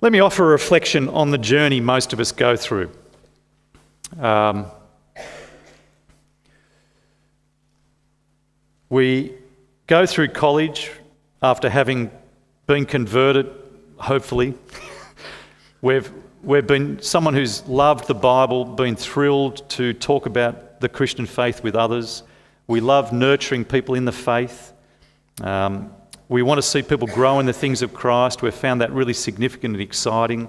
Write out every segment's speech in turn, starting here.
Let me offer a reflection on the journey most of us go through. We go through college after having been converted, hopefully. We've been someone who's loved the Bible, been thrilled to talk about the Christian faith with others. We love nurturing people in the faith. We want to see people grow in the things of Christ. We've found that really significant and exciting.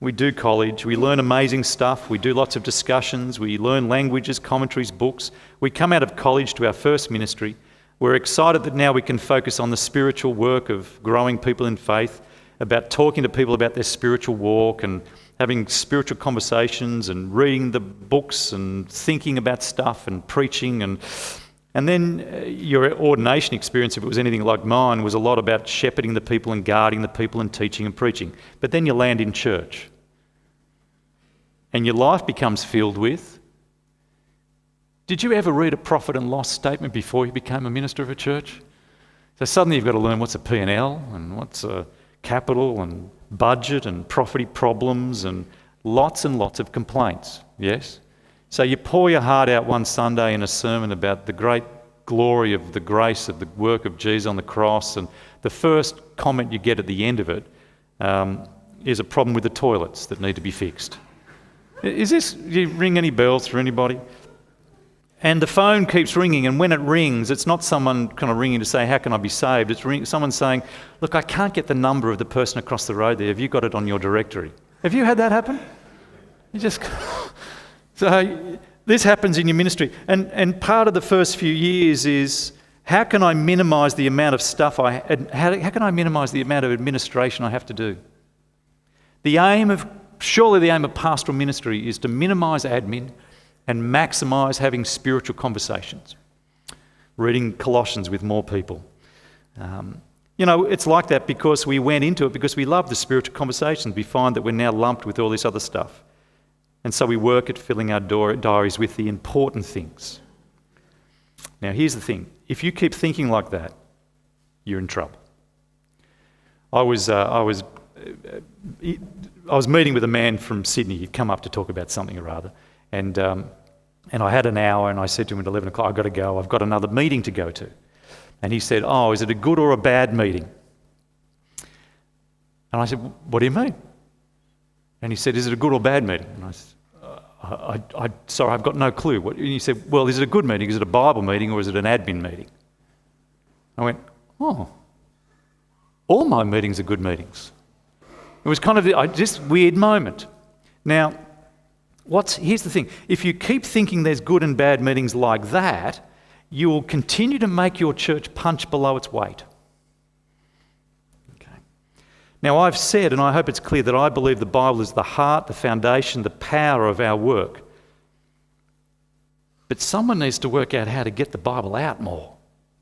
We do college. We learn amazing stuff. We do lots of discussions. We learn languages, commentaries, books. We come out of college to our first ministry. We're excited that now we can focus on the spiritual work of growing people in faith, about talking to people about their spiritual walk and having spiritual conversations and reading the books and thinking about stuff and preaching. And then your ordination experience, if it was anything like mine, was a lot about shepherding the people and guarding the people and teaching and preaching. But then you land in church. And your life becomes filled with... Did you ever read a profit and loss statement before you became a minister of a church? So suddenly you've got to learn what's a P&L and what's a capital and budget and property problems and lots of complaints, yes? So you pour your heart out one Sunday in a sermon about the great glory of the grace of the work of Jesus on the cross, and the first comment you get at the end of it is a problem with the toilets that need to be fixed. Do you ring any bells for anybody? And the phone keeps ringing, and when it rings, it's not someone kind of ringing to say, how can I be saved? It's someone saying, look, I can't get the number of the person across the road there. Have you got it on your directory? Have you had that happen? So this happens in your ministry. And part of the first few years is, how can I minimise the amount of stuff how can I minimise the amount of administration I have to do? Surely the aim of pastoral ministry is to minimise admin and maximise having spiritual conversations, reading Colossians with more people. It's like that because we went into it because we love the spiritual conversations. We find that we're now lumped with all this other stuff. And so we work at filling our diaries with the important things. Now, here's the thing. If you keep thinking like that, you're in trouble. I was meeting with a man from Sydney. He'd come up to talk about something or other. And I had an hour, and I said to him at 11 o'clock, I've got to go. I've got another meeting to go to. And he said, is it a good or a bad meeting? And I said, what do you mean? And he said, is it a good or bad meeting? And I said, sorry, I've got no clue. And he said, well, is it a good meeting? Is it a Bible meeting or is it an admin meeting? I went, all my meetings are good meetings. It was kind of this weird moment. Now, here's the thing. If you keep thinking there's good and bad meetings like that, you will continue to make your church punch below its weight. Now, I've said, and I hope it's clear, that I believe the Bible is the heart, the foundation, the power of our work. But someone needs to work out how to get the Bible out more.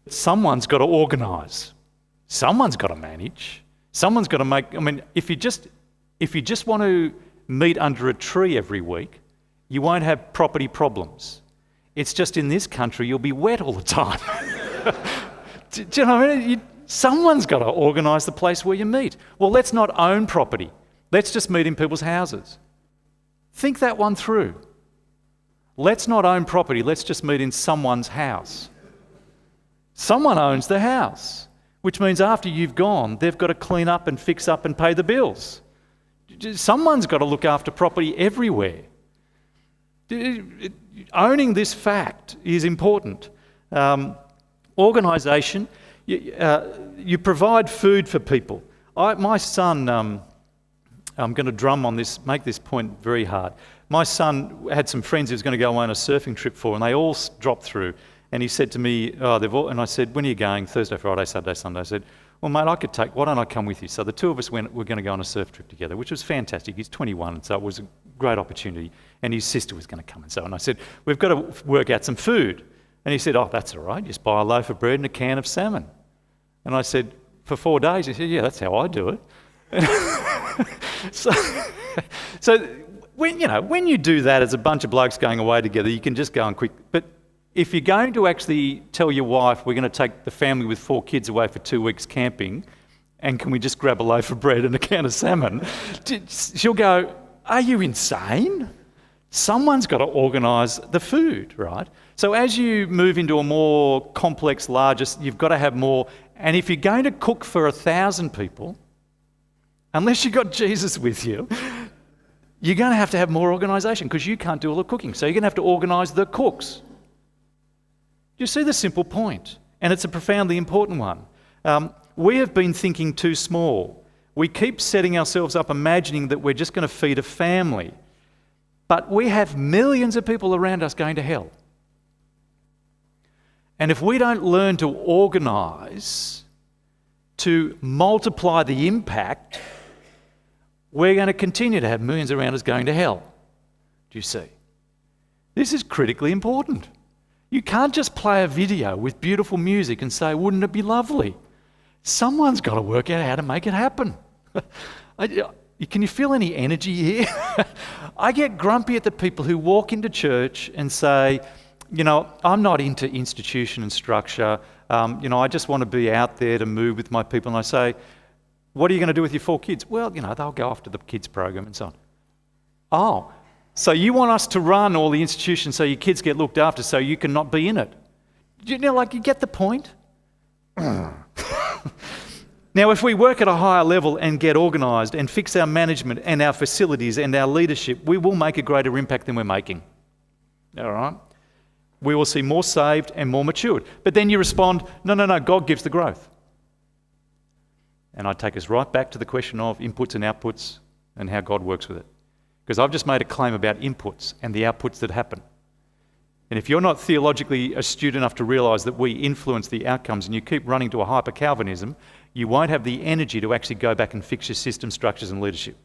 Someone's got to organise. Someone's got to manage. Someone's got to make... if you just want to meet under a tree every week, you won't have property problems. It's just in this country, you'll be wet all the time. Do you know what I mean? Someone's got to organise the place where you meet. Well, let's not own property. Let's just meet in people's houses. Think that one through. Let's not own property. Let's just meet in someone's house. Someone owns the house, which means after you've gone, they've got to clean up and fix up and pay the bills. Someone's got to look after property everywhere. Owning this fact is important. Organisation. You provide food for people. My son, I'm going to drum on this, make this point very hard. My son had some friends he was going to go on a surfing trip for, and they all dropped through. And he said to me, and I said, when are you going? Thursday, Friday, Saturday, Sunday. I said, well, mate, why don't I come with you? So the two of us we're going to go on a surf trip together, which was fantastic. He's 21, and so it was a great opportunity. And his sister was going to come and so on. I said, we've got to work out some food. And he said, that's all right. Just buy a loaf of bread and a can of salmon. And I said, for 4 days? He said, yeah, that's how I do it. so when you do that as a bunch of blokes going away together, you can just go on quick. But if you're going to actually tell your wife, we're going to take the family with 4 kids away for 2 weeks camping, and can we just grab a loaf of bread and a can of salmon? She'll go, are you insane? Someone's got to organise the food, right? So as you move into a more complex, larger, you've got to have more. And if you're going to cook for 1,000 people, unless you've got Jesus with you, you're going to have more organisation because you can't do all the cooking. So you're going to have to organise the cooks. You see the simple point? And it's a profoundly important one. We have been thinking too small. We keep setting ourselves up imagining that we're just going to feed a family. But we have millions of people around us going to hell. And if we don't learn to organise, to multiply the impact, we're going to continue to have millions around us going to hell. Do you see? This is critically important. You can't just play a video with beautiful music and say, wouldn't it be lovely? Someone's got to work out how to make it happen. Can you feel any energy here? I get grumpy at the people who walk into church and say, I'm not into institution and structure. I just want to be out there to move with my people. And I say, what are you going to do with your 4 kids? Well, they'll go off to the kids program and so on. Oh, so you want us to run all the institutions so your kids get looked after so you can not be in it? You get the point? Now, if we work at a higher level and get organised and fix our management and our facilities and our leadership, we will make a greater impact than we're making. All right? We will see more saved and more matured. But then you respond, no, God gives the growth. And I take us right back to the question of inputs and outputs and how God works with it. Because I've just made a claim about inputs and the outputs that happen. And if you're not theologically astute enough to realise that we influence the outcomes and you keep running to a hyper-Calvinism, you won't have the energy to actually go back and fix your system, structures and leadership.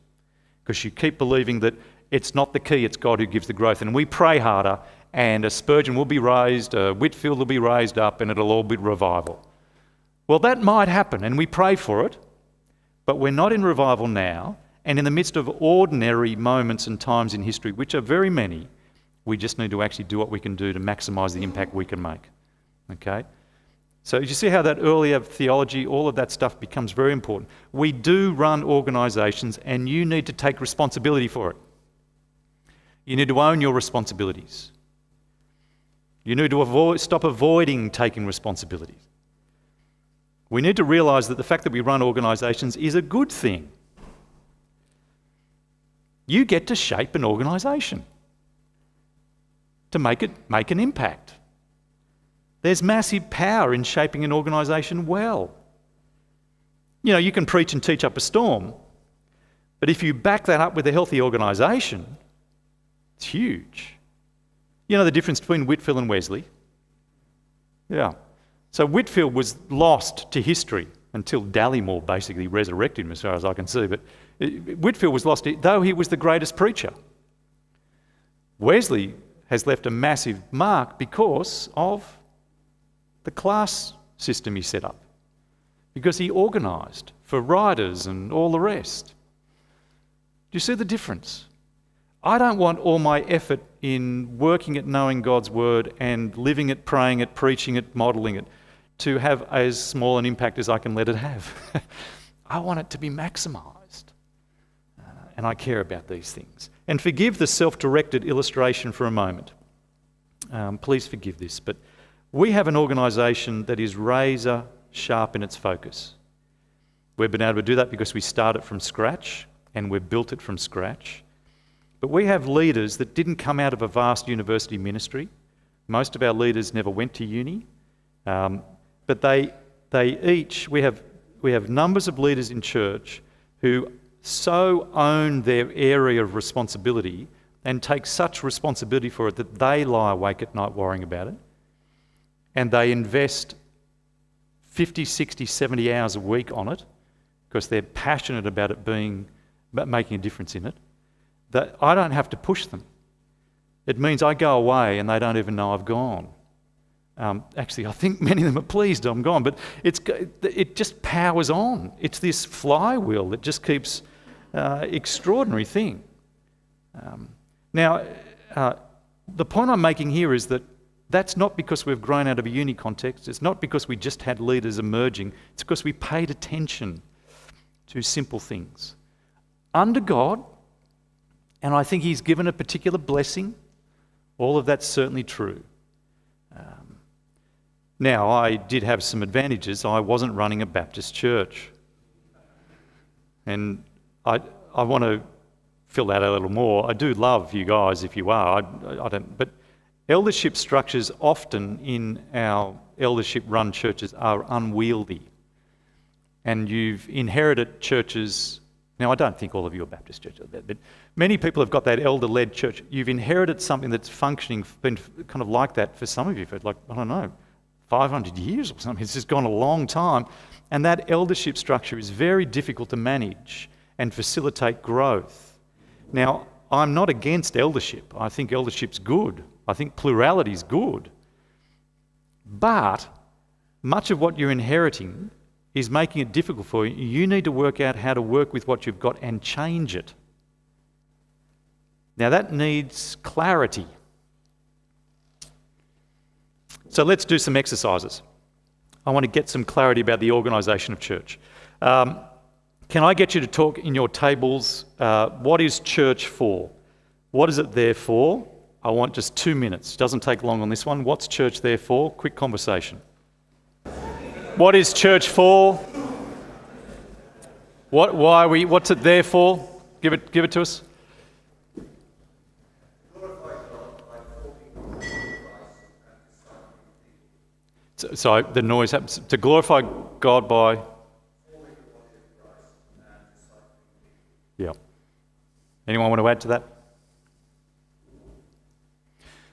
Because you keep believing that it's not the key, it's God who gives the growth. And we pray harder and a Spurgeon will be raised, a Whitfield will be raised up and it'll all be revival. Well, that might happen and we pray for it, but we're not in revival now. And in the midst of ordinary moments and times in history, which are very many, we just need to actually do what we can do to maximise the impact we can make. Okay? So you see how that earlier theology, all of that stuff becomes very important. We do run organisations and you need to take responsibility for it. You need to own your responsibilities. You need to stop avoiding taking responsibilities. We need to realise that the fact that we run organisations is a good thing. You get to shape an organisation to make an impact. There's massive power in shaping an organisation well. You can preach and teach up a storm, but if you back that up with a healthy organisation, it's huge. You know the difference between Whitfield and Wesley? Yeah. So Whitfield was lost to history until Dallimore basically resurrected him, as far as I can see. But Whitfield was lost, though he was the greatest preacher. Wesley has left a massive mark because of the class system he set up, because he organised for riders and all the rest. Do you see the difference? I don't want all my effort in working at knowing God's word and living it, praying it, preaching it, modelling it, to have as small an impact as I can let it have. I want it to be maximised. And I care about these things. And forgive the self-directed illustration for a moment. Please forgive this, but we have an organisation that is razor sharp in its focus. We've been able to do that because we started from scratch and we've built it from scratch. But we have leaders that didn't come out of a vast university ministry. Most of our leaders never went to uni. But we have numbers of leaders in church who so own their area of responsibility and take such responsibility for it that they lie awake at night worrying about it. And they invest 50, 60, 70 hours a week on it because they're passionate about making a difference in it. That I don't have to push them. It means I go away and they don't even know I've gone. Actually, I think many of them are pleased I'm gone, but it just powers on. It's this flywheel that just keeps extraordinary thing. Now, the point I'm making here is that that's not because we've grown out of a uni context. It's not because we just had leaders emerging. It's because we paid attention to simple things. Under God, and I think he's given a particular blessing, all of that's certainly true. Now, I did have some advantages. I wasn't running a Baptist church. And I want to fill that a little more. I do love you guys if you are. I don't, but eldership structures often in our eldership-run churches are unwieldy. And you've inherited churches. Now, I don't think all of you are Baptist churches, but many people have got that elder-led church. You've inherited something that's functioning, been kind of like that for some of you for, like, I don't know, 500 years or something. It's just gone a long time. And that eldership structure is very difficult to manage and facilitate growth. Now, I'm not against eldership. I think eldership's good. I think plurality's good. But much of what you're inheriting is making it difficult for you. You need to work out how to work with what you've got and change it. Now, that needs clarity. So let's do some exercises. I want to get some clarity about the organisation of church. Can I get you to talk in your tables, what is church for? What is it there for? I want just 2 minutes. Doesn't take long on this one. What's church there for? Quick conversation. What is church for? What's it there for? Give it to us. So the noise happens. To glorify God by... Yeah. Anyone want to add to that?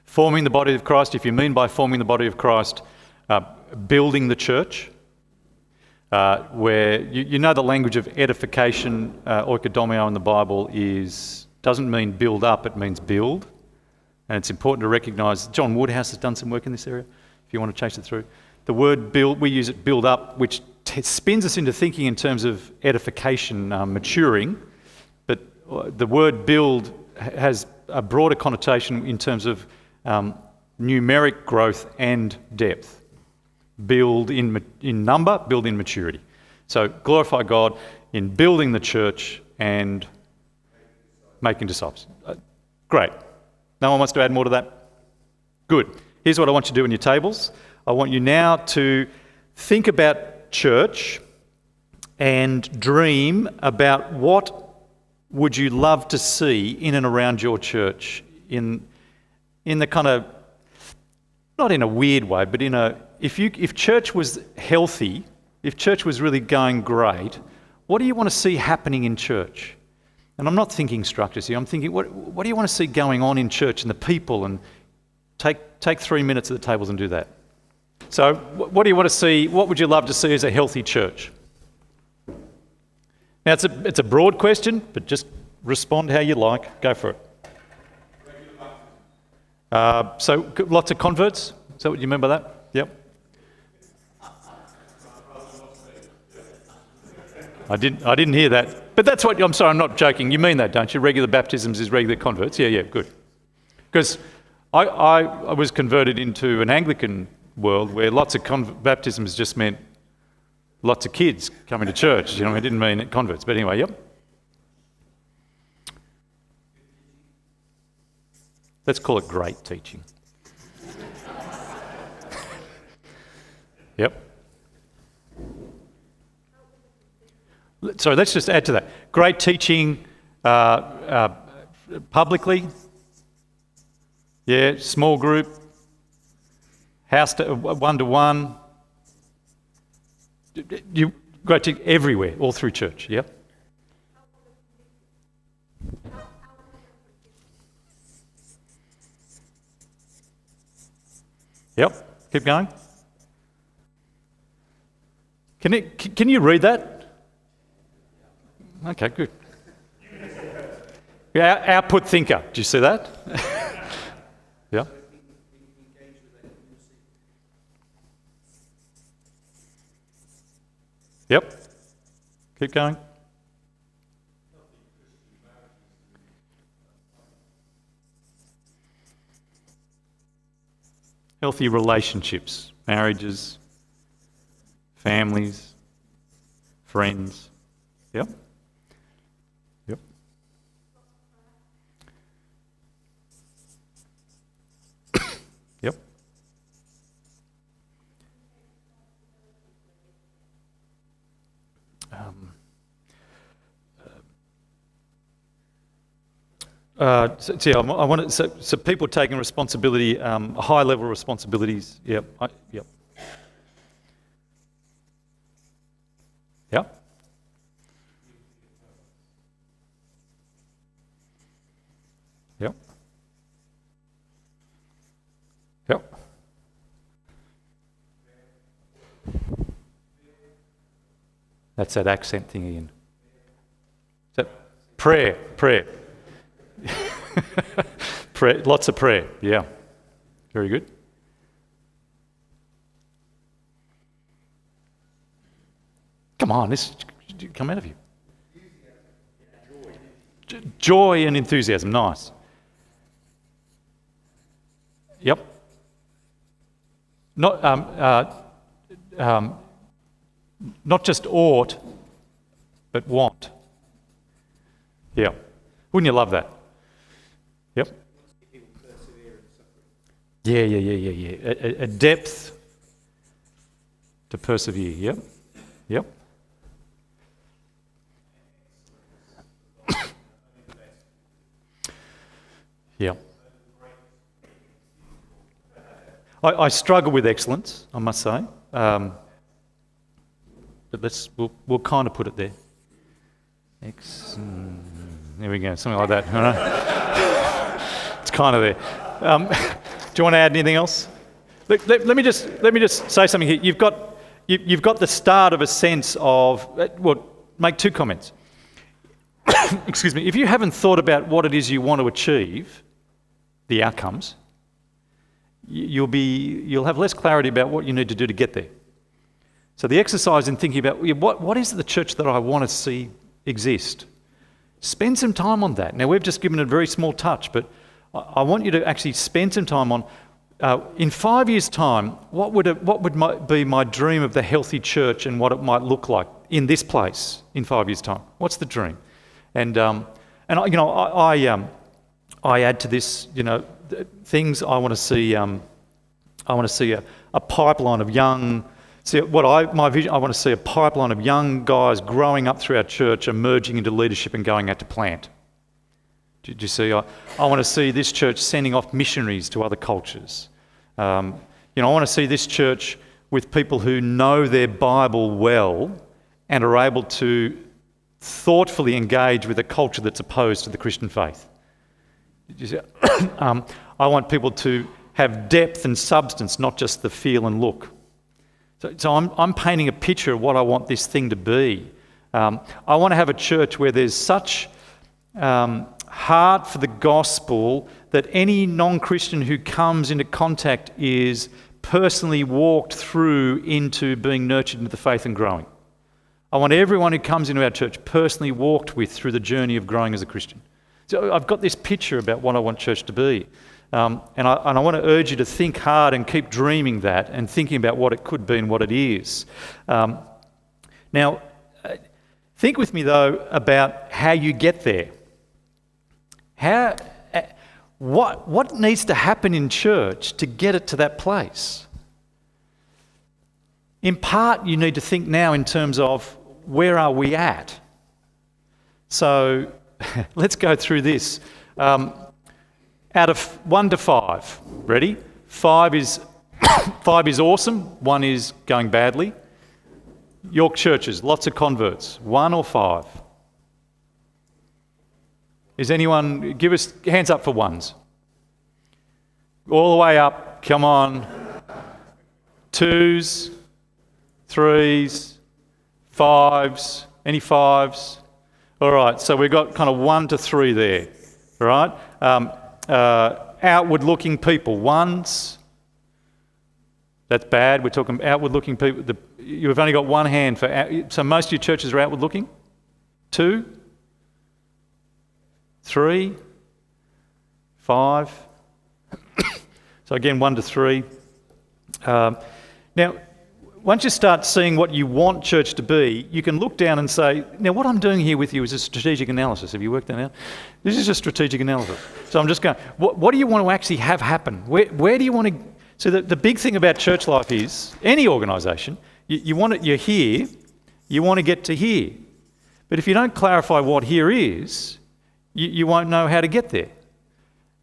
Forming the body of Christ. If you mean by forming the body of Christ, building the church, where you know the language of edification, oikodomio in the Bible doesn't mean build up, it means build. And it's important to recognise, John Woodhouse has done some work in this area, if you want to chase it through. The word build, we use it build up, which spins us into thinking in terms of edification, maturing. But the word build has a broader connotation in terms of numeric growth and depth. Build in number, build in maturity. So glorify God in building the church and making disciples. Great. No one wants to add more to that? Good. Here's what I want you to do in your tables. I want you now to think about church and dream about what would you love to see in and around your church in the kind of, not in a weird way, but if church was healthy, if church was really going great, what do you want to see happening in church? And I'm not thinking structures here. I'm thinking, what do you want to see going on in church and the people? And take 3 minutes at the tables and do that. So what do you want to see? What would you love to see as a healthy church? Now, it's a broad question, but just respond how you like. Go for it. So lots of converts? Is that what you mean by that? Yep. I didn't hear that. But that's what, I'm sorry, I'm not joking. You mean that, don't you? Regular baptisms is regular converts. Yeah, good. Because I was converted into an Anglican world where lots of baptisms just meant lots of kids coming to church. You know, it didn't mean converts. But anyway, yep. Let's call it great teaching. Yep. So let's just add to that. Great teaching publicly. Yeah, small group. House to one-to-one. Great teaching everywhere, all through church. Yep. Yep. Keep going. Can you read that? Okay, good. Output thinker. Do you see that? Yeah. Yep. Keep going. Healthy relationships, marriages, families, friends. Yep. Yep. Yep. I want so people taking responsibility, high level responsibilities. Yep. Yep. Yep. Yep. Yep. That's that accent thing again. Is that prayer? Prayer. Prayer, lots of prayer, yeah. Very good. Come on, this come out of you. Joy and enthusiasm, nice. Yep. Not just ought, but want. Yeah. Wouldn't you love that? Yep. Yeah. A depth to persevere. Yep. Yep. Yeah. I struggle with excellence, I must say. But we'll kind of put it there. There we go, something like that. It's kind of there. Do you want to add anything else? Let me just say something here. You've got the start of a sense of. Well, make two comments. Excuse me. If you haven't thought about what it is you want to achieve, the outcomes, you'll have less clarity about what you need to do to get there. So the exercise in thinking about what is the church that I want to see exist? Spend some time on that. Now, we've just given it a very small touch, but I want you to actually spend some time on, in 5 years' time, what would be my dream of the healthy church and what it might look like in this place in 5 years' time? What's the dream? And I add to this, things I want to see. I want to see a pipeline of young. My vision, I want to see a pipeline of young guys growing up through our church, emerging into leadership and going out to plant. Do you see? I want to see this church sending off missionaries to other cultures. I want to see this church with people who know their Bible well and are able to thoughtfully engage with a culture that's opposed to the Christian faith. I want people to have depth and substance, not just the feel and look. So I'm painting a picture of what I want this thing to be. I want to have a church where there's such heart for the gospel that any non-Christian who comes into contact is personally walked through into being nurtured into the faith and growing. I want everyone who comes into our church personally walked with through the journey of growing as a Christian. So I've got this picture about what I want church to be. And I want to urge you to think hard and keep dreaming that and thinking about what it could be and what it is. Now, think with me, though, about how you get there. What needs to happen in church to get it to that place? In part, you need to think now in terms of where are we at? So let's go through this. Out of 1 to 5, ready? 5 is awesome, 1 is going badly. York churches, lots of converts, 1 or 5? Is anyone, give us hands up for 1s. All the way up, come on. 2s, 3s, 5s, any 5s? All right, so we've got kind of 1 to 3 there, all right? Outward-looking people, 1s. That's bad. We're talking outward-looking people. You've only got 1 hand for. So most of your churches are outward-looking. 2, 3, 5. So again, 1 to 3. Now, once you start seeing what you want church to be, you can look down and say, now what I'm doing here with you is a strategic analysis. Have you worked that out? This is a strategic analysis. So I'm just going, what do you want to actually have happen? Where do you want to... So the big thing about church life is, any organisation, you're here, you want to get to here. But if you don't clarify what here is, you won't know how to get there.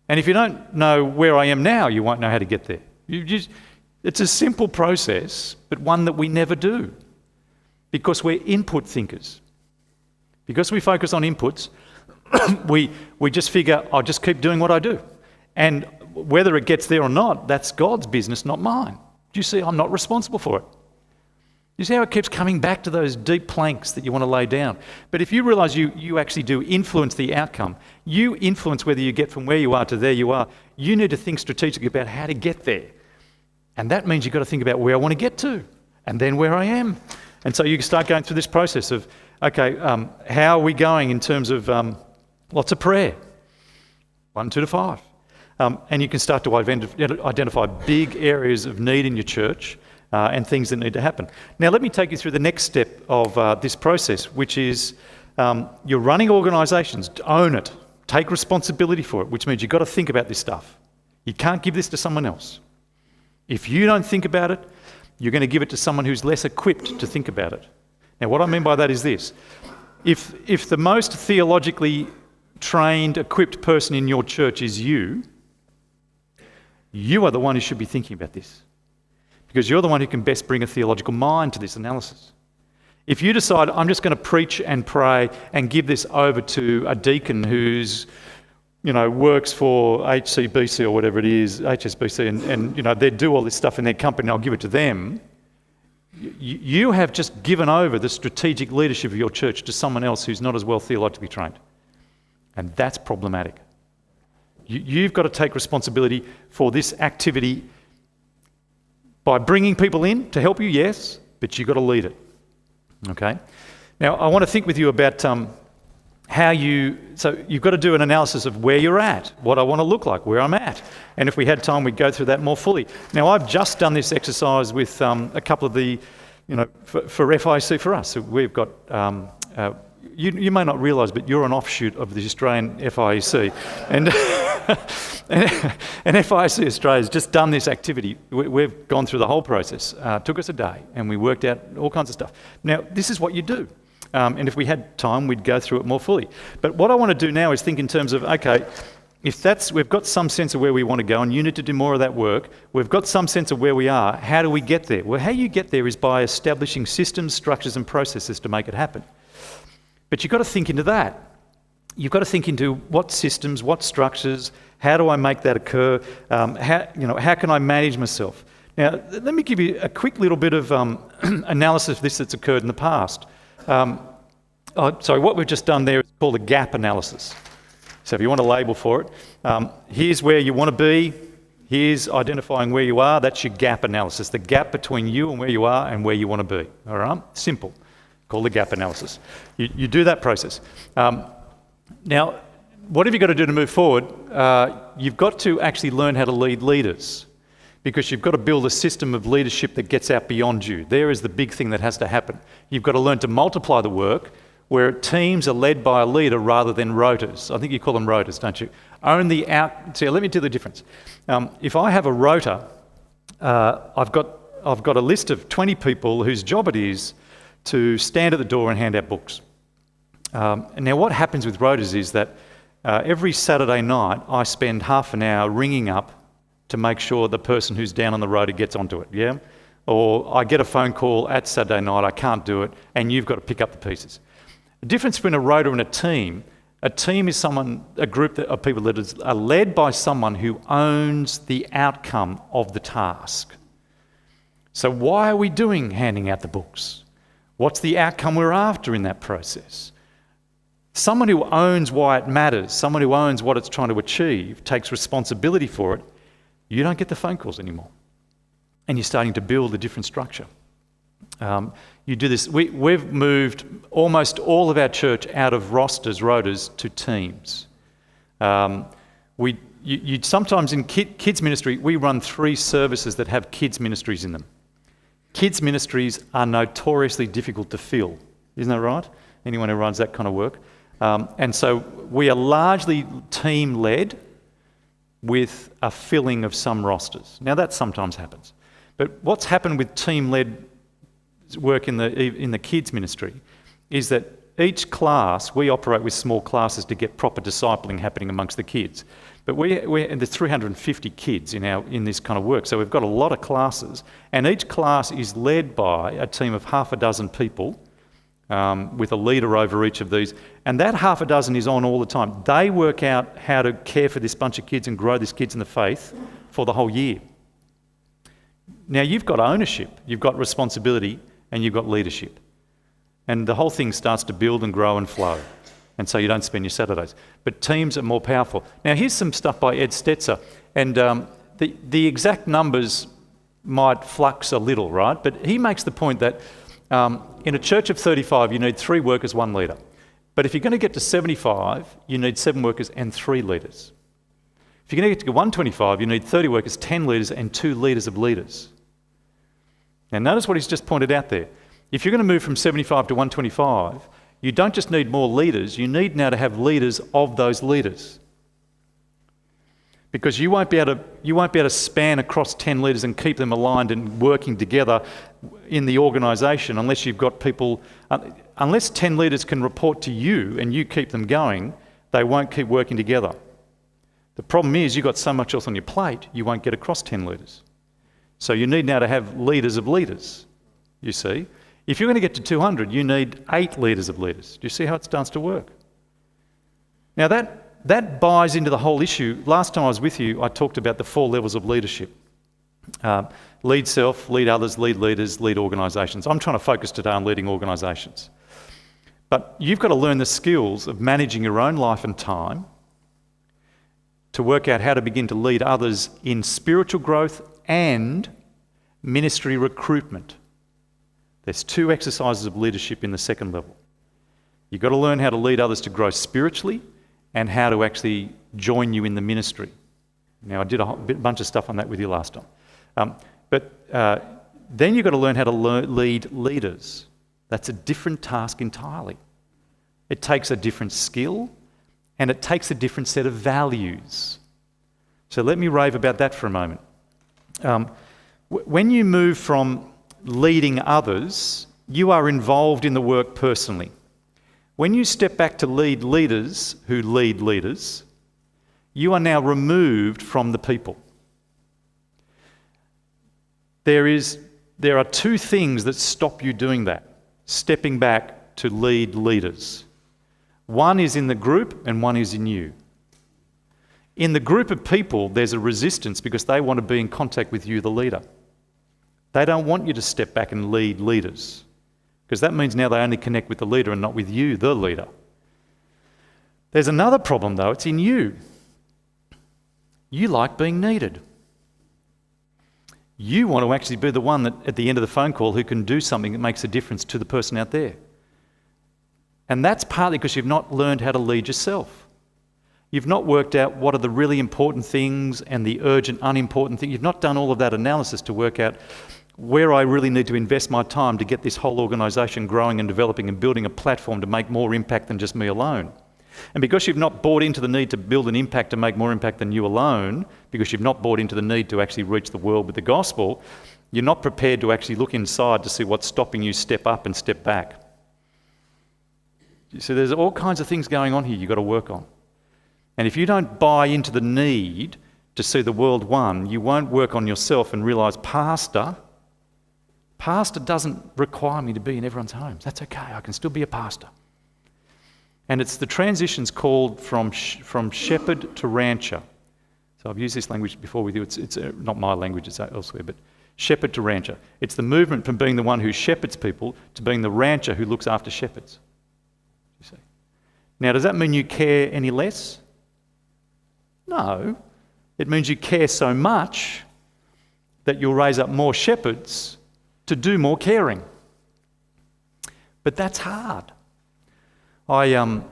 And if you don't know where I am now, you won't know how to get there. It's a simple process, but one that we never do because we're input thinkers. Because we focus on inputs, we just figure, I'll just keep doing what I do. And whether it gets there or not, that's God's business, not mine. Do you see, I'm not responsible for it. You see how it keeps coming back to those deep planks that you want to lay down. But if you realise you actually do influence the outcome, you influence whether you get from where you are to there you are, you need to think strategically about how to get there. And that means you've got to think about where I want to get to, and then where I am. And so you can start going through this process of, okay, how are we going in terms of lots of prayer? 1, 2 to 5. And you can start to identify big areas of need in your church and things that need to happen. Now, let me take you through the next step of this process, which is you're running organisations. Own it. Take responsibility for it, which means you've got to think about this stuff. You can't give this to someone else. If you don't think about it, you're going to give it to someone who's less equipped to think about it. Now, what I mean by that is this. If the most theologically trained, equipped person in your church is you are the one who should be thinking about this, because you're the one who can best bring a theological mind to this analysis. If you decide, I'm just going to preach and pray and give this over to a deacon who's, works for HCBC or whatever it is, HSBC, and they do all this stuff in their company, and I'll give it to them, you have just given over the strategic leadership of your church to someone else who's not as well theologically trained. And that's problematic. You've got to take responsibility for this activity by bringing people in to help you, yes, but you've got to lead it. Okay? Now, I want to think with you about so you've got to do an analysis of where you're at, what I want to look like, where I'm at. And if we had time, we'd go through that more fully. Now, I've just done this exercise with a couple of the, for FIEC for us. So we've got, you may not realise, but you're an offshoot of the Australian FIEC. And and FIEC Australia has just done this activity. We've gone through the whole process. Took us a day, and we worked out all kinds of stuff. Now, this is what you do. And if we had time, we'd go through it more fully. But what I want to do now is think in terms of, okay, we've got some sense of where we want to go, and you need to do more of that work. We've got some sense of where we are. How do we get there? Well, how you get there is by establishing systems, structures, and processes to make it happen. But you've got to think into that. You've got to think into what systems, what structures, how do I make that occur? How can I manage myself? Now, let me give you a quick little bit of analysis of this that's occurred in the past. What we've just done there is called a gap analysis. So if you want a label for it, here's where you want to be, here's identifying where you are, that's your gap analysis, the gap between you and where you are and where you want to be. All right? Simple. Called the gap analysis. You do that process. Now, what have you got to do to move forward? You've got to actually learn how to lead leaders, because you've got to build a system of leadership that gets out beyond you. There is the big thing that has to happen. You've got to learn to multiply the work where teams are led by a leader rather than rotors. I think you call them rotors, don't you? So let me do the difference. If I have a rotor, I've got a list of 20 people whose job it is to stand at the door and hand out books. Now what happens with rotors is that every Saturday night I spend half an hour ringing up to make sure the person who's down on the rotor gets onto it, yeah? Or I get a phone call at Saturday night, I can't do it, and you've got to pick up the pieces. The difference between a rotor and a team is a group of people that are led by someone who owns the outcome of the task. So why are we handing out the books? What's the outcome we're after in that process? Someone who owns why it matters, someone who owns what it's trying to achieve, takes responsibility for it, you don't get the phone calls anymore. And you're starting to build a different structure. You do this. We've moved almost all of our church out of rotors to teams. Sometimes in kids ministry, we run 3 services that have kids ministries in them. Kids ministries are notoriously difficult to fill. Isn't that right? Anyone who runs that kind of work. And so we are largely team-led with a filling of some rosters. Now that sometimes happens. But what's happened with team-led work in the kids ministry is that each class, we operate with small classes to get proper discipling happening amongst the kids. But there's 350 kids in this kind of work, so we've got a lot of classes, and each class is led by a team of half a dozen people with a leader over each of these, and that half a dozen is on all the time. They work out how to care for this bunch of kids and grow these kids in the faith for the whole year. Now you've got ownership, you've got responsibility, and you've got leadership. And the whole thing starts to build and grow and flow. And so you don't spend your Saturdays. But teams are more powerful. Now here's some stuff by Ed Stetzer. And the exact numbers might flux a little, right? But he makes the point that in a church of 35, you need 3 workers, 1 leader. But if you're going to get to 75, you need 7 workers and 3 leaders. If you're going to get to 125, you need 30 workers, 10 leaders and 2 leaders of leaders. Now notice what he's just pointed out there. If you're going to move from 75 to 125, you don't just need more leaders, you need now to have leaders of those leaders. Because you won't be able to span across 10 leaders and keep them aligned and working together in the organisation unless you've got people, unless 10 leaders can report to you and you keep them going, they won't keep working together. The problem is you've got so much else on your plate, you won't get across 10 leaders. So you need now to have leaders of leaders, you see. If you're going to get to 200, you need 8 leaders of leaders. Do you see how it starts to work? Now that buys into the whole issue. Last time I was with you, I talked about the 4 levels of leadership. Lead self, lead others, lead leaders, lead organisations. I'm trying to focus today on leading organisations. But you've got to learn the skills of managing your own life and time to work out how to begin to lead others in spiritual growth and ministry recruitment. There's 2 exercises of leadership in the 2nd level. You've got to learn how to lead others to grow spiritually and how to actually join you in the ministry. Now, I did a bunch of stuff on that with you last time. Then you've got to learn how to lead leaders. That's a different task entirely. It takes a different skill and it takes a different set of values. So let me rave about that for a moment. When you move from leading others, you are involved in the work personally. When you step back to lead leaders who lead leaders, you are now removed from the people. There are 2 things that stop you doing that, stepping back to lead leaders. One is in the group and one is in you. In the group of people, there's a resistance because they want to be in contact with you, the leader. They don't want you to step back and lead leaders because that means now they only connect with the leader and not with you, the leader. There's another problem though, it's in you. You like being needed. You want to actually be the one that at the end of the phone call who can do something that makes a difference to the person out there. And that's partly because you've not learned how to lead yourself. You've not worked out what are the really important things and the urgent, unimportant things. You've not done all of that analysis to work out where I really need to invest my time to get this whole organisation growing and developing and building a platform to make more impact than just me alone. And because you've not bought into the need to build an impact to make more impact than you alone, because you've not bought into the need to actually reach the world with the gospel, you're not prepared to actually look inside to see what's stopping you step up and step back. So there's all kinds of things going on here you've got to work on. And if you don't buy into the need to see the world won, you won't work on yourself and realise pastor doesn't require me to be in everyone's homes. That's okay, I can still be a pastor. And it's the transitions called from shepherd to rancher. So I've used this language before with you. It's not my language, it's elsewhere, but shepherd to rancher. It's the movement from being the one who shepherds people to being the rancher who looks after shepherds. You see. Now, does that mean you care any less? No. It means you care so much that you'll raise up more shepherds to do more caring. But that's hard. One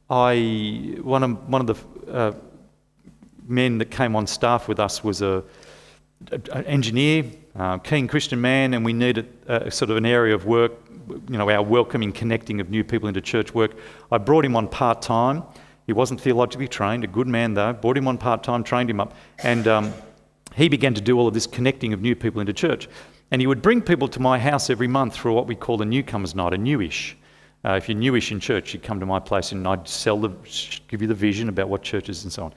of the men that came on staff with us was an engineer, keen Christian man, and we needed a sort of an area of work, our welcoming, connecting of new people into church work. I brought him on part-time. He wasn't theologically trained, a good man though. Brought him on part-time, trained him up, and he began to do all of this connecting of new people into church. And he would bring people to my house every month for what we call a newcomer's night, a newish. If you're newish in church, you'd come to my place and I'd give you the vision about what church is and so on.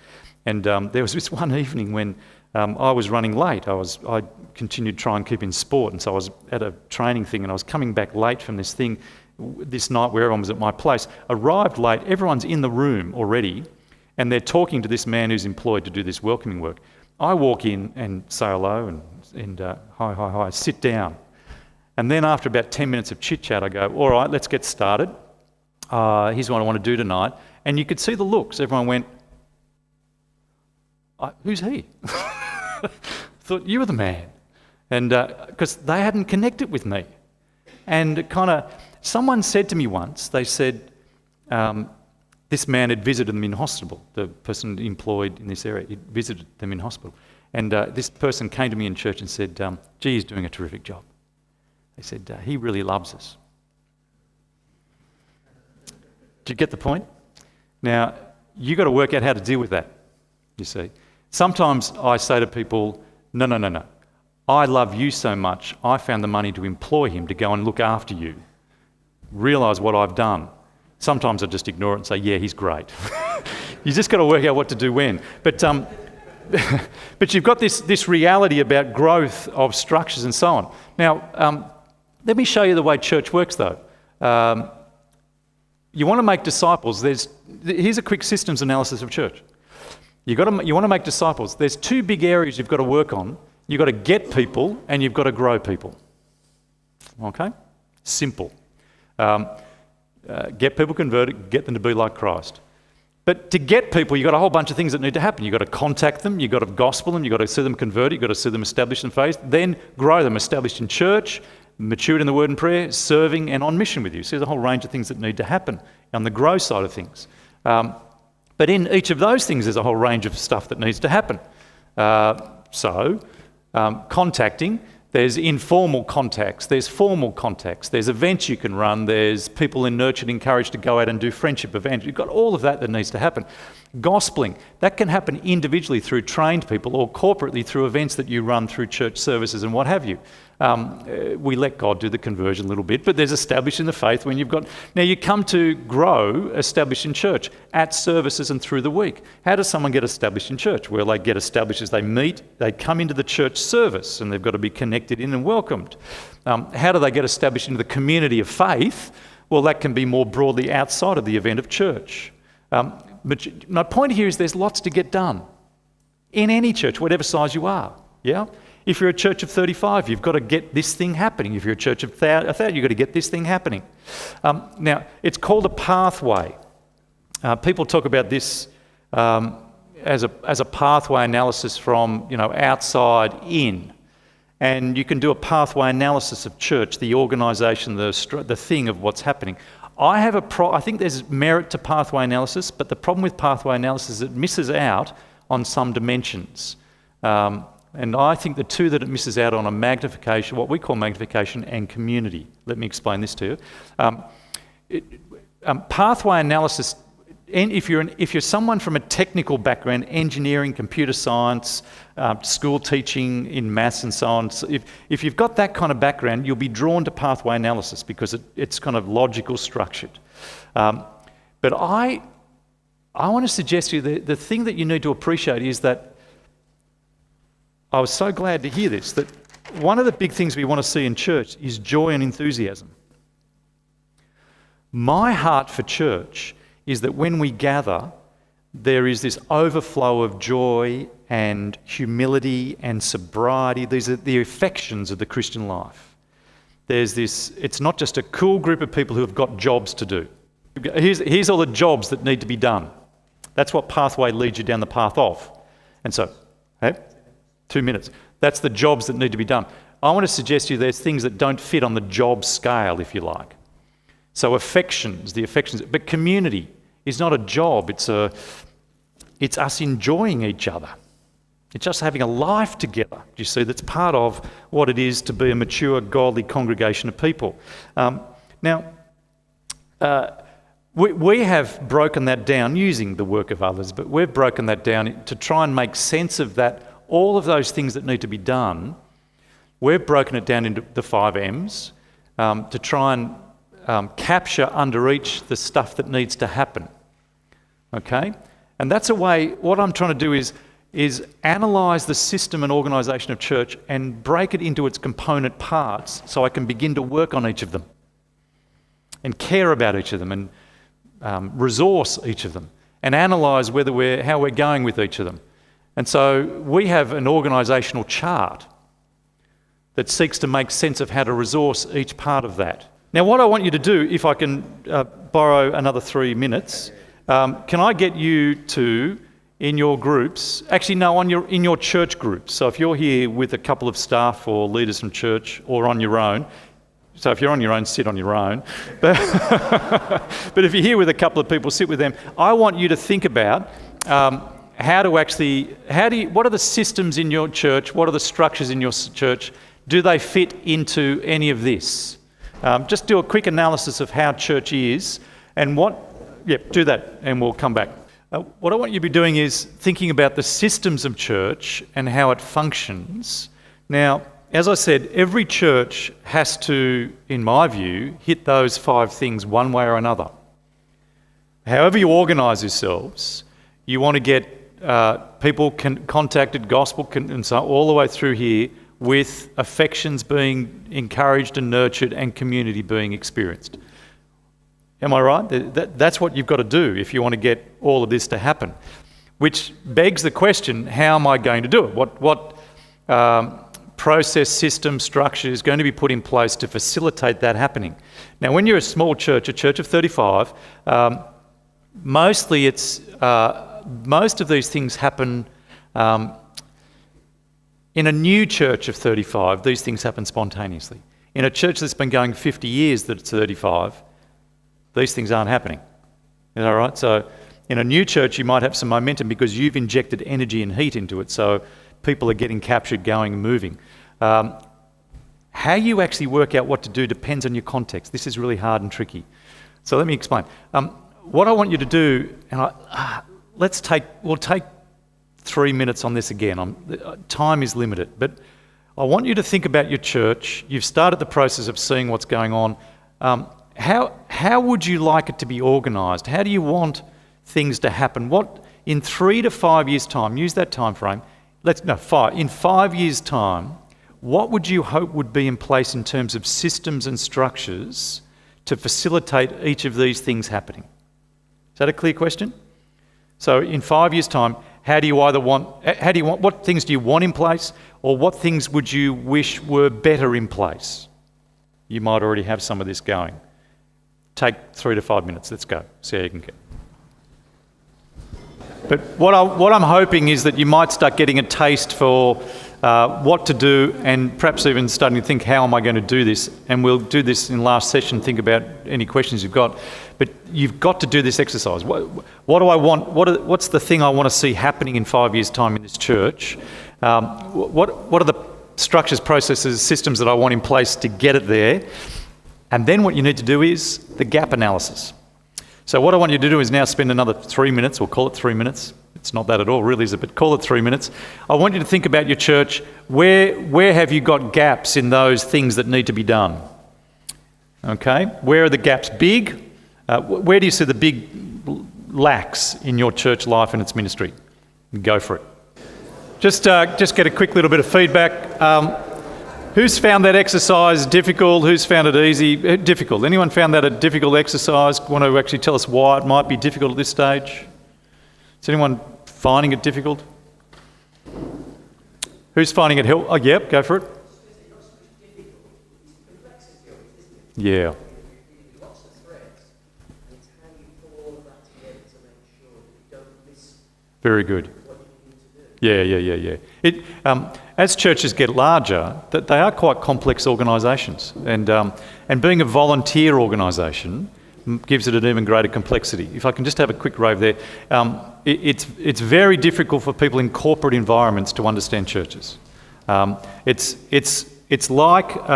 And there was this one evening when I was running late. I continued to try and keep in sport, and so I was at a training thing and I was coming back late from this thing this night where everyone was at my place. Arrived late, everyone's in the room already, and they're talking to this man who's employed to do this welcoming work. I walk in and say hello and hi, sit down. And then after about 10 minutes of chit-chat, I go, all right, let's get started. Here's what I want to do tonight. And you could see the looks. Everyone went, who's he? Thought, you were the man. And because they hadn't connected with me. And someone said to me once, they said, this man had visited them in hospital. The person employed in this area, he visited them in hospital. And this person came to me in church and said, gee, he's doing a terrific job. They said, he really loves us. Do you get the point? Now, you've got to work out how to deal with that, you see. Sometimes I say to people, no. I love you so much, I found the money to employ him to go and look after you. Realise what I've done. Sometimes I just ignore it and say, yeah, he's great. You just got to work out what to do when. But you've got this reality about growth of structures and so on. Now, let me show you the way church works, though. You want to make disciples. Here's a quick systems analysis of church. You want to make disciples. There's two big areas you've got to work on. You've got to get people and you've got to grow people. Okay? Simple. Get people converted, get them to be like Christ. But to get people, you've got a whole bunch of things that need to happen. You've got to contact them, you've got to gospel them, you've got to see them converted, you've got to see them established in faith, then grow them, established in church, matured in the word and prayer, serving and on mission with you. So there's a whole range of things that need to happen on the grow side of things. But in each of those things, there's a whole range of stuff that needs to happen. Contacting, there's informal contacts, there's formal contacts, there's events you can run, there's people nurtured, encouraged to go out and do friendship events. You've got all of that needs to happen. Gospeling, that can happen individually through trained people or corporately through events that you run through church services and what have you. We let God do the conversion a little bit, but there's established in the faith when you've got... Now you come to grow established in church at services and through the week. How does someone get established in church? Well, they get established as they meet, they come into the church service and they've got to be connected in and welcomed. How do they get established into the community of faith? Well, that can be more broadly outside of the event of church. But my point here is there's lots to get done in any church, whatever size you are. Yeah. If you're a church of 35, you've got to get this thing happening. If you're a church of 1,000, you've got to get this thing happening. Now, it's called a pathway. People talk about this as a pathway analysis from outside in, and you can do a pathway analysis of church, the organisation, the thing of what's happening. I think there's merit to pathway analysis, but the problem with pathway analysis is it misses out on some dimensions. And I think the two that it misses out on are magnification, what we call magnification, and community. Let me explain this to you. Pathway analysis, and if you're someone from a technical background, engineering, computer science, school teaching in maths and so on, so if you've got that kind of background, you'll be drawn to pathway analysis because it's kind of logical structured. But I want to suggest to you the thing that you need to appreciate is that I was so glad to hear this, that one of the big things we want to see in church is joy and enthusiasm. My heart for church is that when we gather, there is this overflow of joy and humility and sobriety. These are the affections of the Christian life. There's this, it's not just a cool group of people who have got jobs to do. Here's all the jobs that need to be done. That's what pathway leads you down the path of. And so, 2 minutes. That's the jobs that need to be done. I want to suggest to you there's things that don't fit on the job scale, if you like. So affections, but community is not a job. It's us enjoying each other. It's just having a life together, do you see, that's part of what it is to be a mature, godly congregation of people. We have broken that down using the work of others, but we've broken that down to try and make sense of that, all of those things that need to be done. We've broken it down into the 5 M's to try and capture under each the stuff that needs to happen. Okay? And that's a way, what I'm trying to do is analyse the system and organisation of church and break it into its component parts so I can begin to work on each of them and care about each of them and resource each of them and analyse how we're going with each of them. And so we have an organisational chart that seeks to make sense of how to resource each part of that. Now, what I want you to do, if I can borrow another 3 minutes, can I get you to, in your groups, actually no, in your church groups. So if you're here with a couple of staff or leaders from church or on your own, so if you're on your own, sit on your own. But if you're here with a couple of people, sit with them. I want you to think about what are the systems in your church? What are the structures in your church? Do they fit into any of this? Just do a quick analysis of how church is and do that and we'll come back. What I want you to be doing is thinking about the systems of church and how it functions. Now, as I said, every church has to, in my view, hit those 5 things one way or another. However you organise yourselves, you want to get people contacted, gospel, and so all the way through here with affections being encouraged and nurtured and community being experienced. Am I right? That's what you've got to do if you want to get all of this to happen. Which begs the question, how am I going to do it? What process, system, structure is going to be put in place to facilitate that happening? Now, when you're a small church, a church of 35, mostly most of these things happen in a new church of 35, these things happen spontaneously. In a church that's been going 50 years that's 35, these things aren't happening. Is that right? So in a new church, you might have some momentum because you've injected energy and heat into it, so people are getting captured, going and moving. How you actually work out what to do depends on your context. This is really hard and tricky. So let me explain. What I want you to do, and we'll take 3 minutes on this again. Time is limited, but I want you to think about your church. You've started the process of seeing what's going on. How would you like it to be organised? How do you want things to happen? What, in 3 to 5 years' time, use that time frame. In 5 years' time, what would you hope would be in place in terms of systems and structures to facilitate each of these things happening? Is that a clear question? So in 5 years' time, what things do you want in place, or what things would you wish were better in place? You might already have some of this going. Take 3 to 5 minutes. Let's go. See how you can get. But what I'm hoping is that you might start getting a taste for what to do, and perhaps even starting to think, how am I going to do this? And we'll do this in last session, think about any questions you've got. But you've got to do this exercise. What do I want? What's the thing I want to see happening in 5 years' time in this church? What are the structures, processes, systems that I want in place to get it there? And then what you need to do is the gap analysis. So what I want you to do is now spend another 3 minutes, we'll call it 3 minutes. It's not that at all, really, is it? But call it 3 minutes. I want you to think about your church. Where have you got gaps in those things that need to be done? Okay? Where are the gaps big? Where do you see the big lacks in your church life and its ministry? Go for it. Just get a quick little bit of feedback. Who's found that exercise difficult? Who's found it easy? Difficult. Anyone found that a difficult exercise? Want to actually tell us why it might be difficult at this stage? Is anyone finding it difficult? Who's finding it helpful? Oh, yep, go for it. Yeah. Very good. Yeah. As churches get larger, they are quite complex organisations, and being a volunteer organisation, gives it an even greater complexity. If I can just have a quick rave there. It's very difficult for people in corporate environments to understand churches. It's like,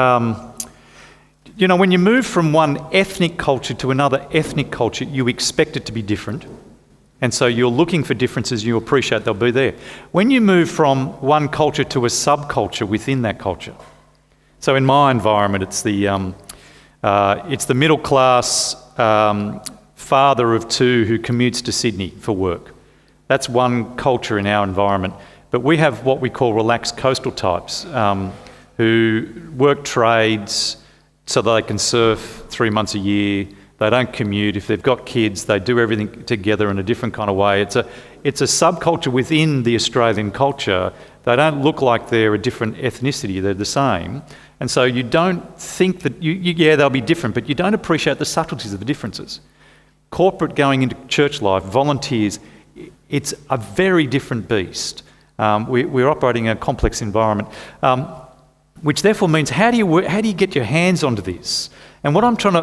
when you move from one ethnic culture to another ethnic culture, you expect it to be different. And so you're looking for differences, you appreciate they'll be there. When you move from one culture to a subculture within that culture, so in my environment, it's the middle class father of two who commutes to Sydney for work. That's one culture in our environment. But we have what we call relaxed coastal types who work trades so that they can surf 3 months a year. They don't commute. If they've got kids, they do everything together in a different kind of way. It's a subculture within the Australian culture. They don't look like they're a different ethnicity. They're the same. And so you don't think that, they'll be different, but you don't appreciate the subtleties of the differences. Corporate going into church life, volunteers, it's a very different beast. We're operating in a complex environment, which therefore means how do you get your hands onto this? And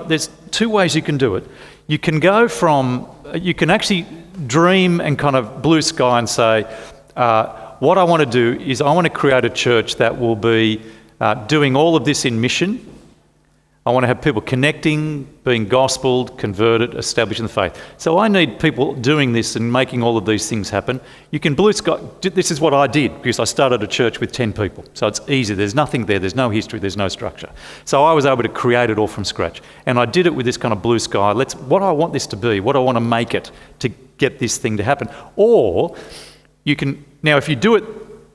there's two ways you can do it. You can you can actually dream and kind of blue sky and say, what I want to do is I want to create a church that will be doing all of this in mission. I want to have people connecting, being gospeled, converted, establishing the faith. So I need people doing this and making all of these things happen. You can blue sky. This is what I did because I started a church with 10 people. So it's easy. There's nothing there. There's no history. There's no structure. So I was able to create it all from scratch. And I did it with this kind of blue sky. What do I want this to be? What do I want to make it to get this thing to happen? Or you can, now if you do it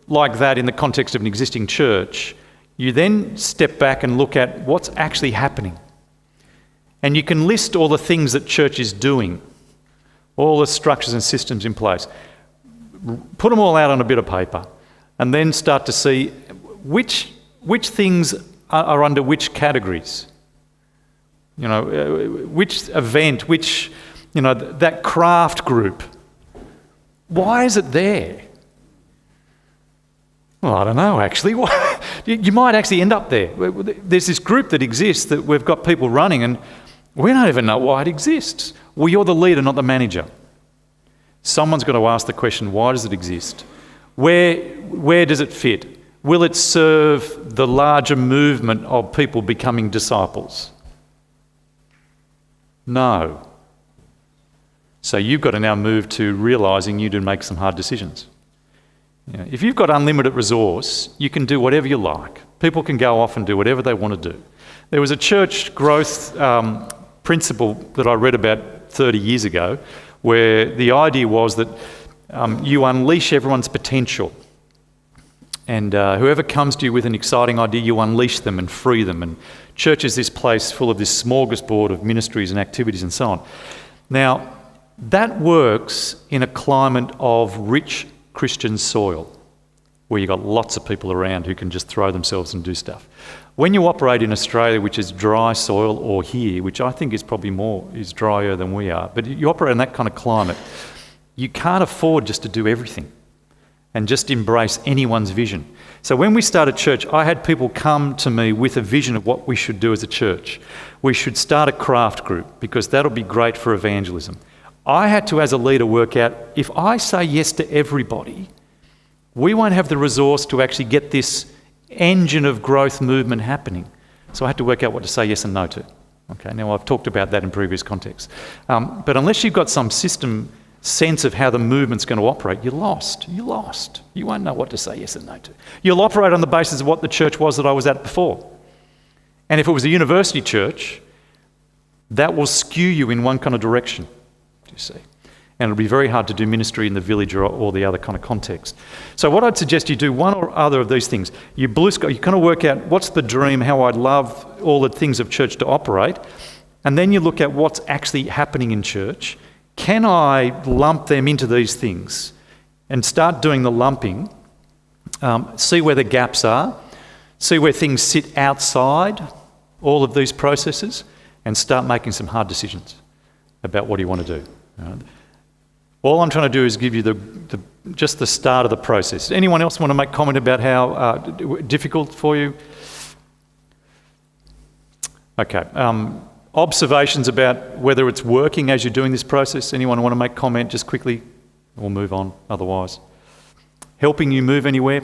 like that in the context of an existing church, you then step back and look at what's actually happening. And you can list all the things that church is doing, all the structures and systems in place. Put them all out on a bit of paper and then start to see which things are under which categories. Which event, that craft group. Why is it there? Well, I don't know, actually. You might actually end up there. There's this group that exists that we've got people running and we don't even know why it exists. Well, you're the leader, not the manager. Someone's got to ask the question, why does it exist? Where does it fit? Will it serve the larger movement of people becoming disciples? No. So you've got to now move to realising you do make some hard decisions. If you've got unlimited resource, you can do whatever you like. People can go off and do whatever they want to do. There was a church growth principle that I read about 30 years ago where the idea was that you unleash everyone's potential. And whoever comes to you with an exciting idea, you unleash them and free them. And church is this place full of this smorgasbord of ministries and activities and so on. Now, that works in a climate of rich Christian soil, where you've got lots of people around who can just throw themselves and do stuff. When you operate in Australia, which is dry soil, or here, which I think is probably is drier than we are, but you operate in that kind of climate, you can't afford just to do everything and just embrace anyone's vision. So when we started church, I had people come to me with a vision of what we should do as a church. We should start a craft group because that'll be great for evangelism. I had to, as a leader, work out, if I say yes to everybody, we won't have the resource to actually get this engine of growth movement happening. So I had to work out what to say yes and no to. Okay, now I've talked about that in previous contexts. But unless you've got some system sense of how the movement's going to operate, you're lost. You're lost. You won't know what to say yes and no to. You'll operate on the basis of what the church was that I was at before. And if it was a university church, that will skew you in one kind of direction. You see, and it'll be very hard to do ministry in the village or the other kind of context. So what I'd suggest you do one or other of these things. You blue sky, you kind of work out what's the dream, how I'd love all the things of church to operate, and then you look at what's actually happening in church. Can I lump them into these things and start doing the lumping, see where the gaps are, see where things sit outside all of these processes, and start making some hard decisions about what do you want to do. All I'm trying to do is give you just the start of the process. Anyone else want to make comment about how difficult for you? Okay. observations about whether it's working as you're doing this process? Anyone want to make comment just quickly? We'll move on otherwise. Helping you move anywhere?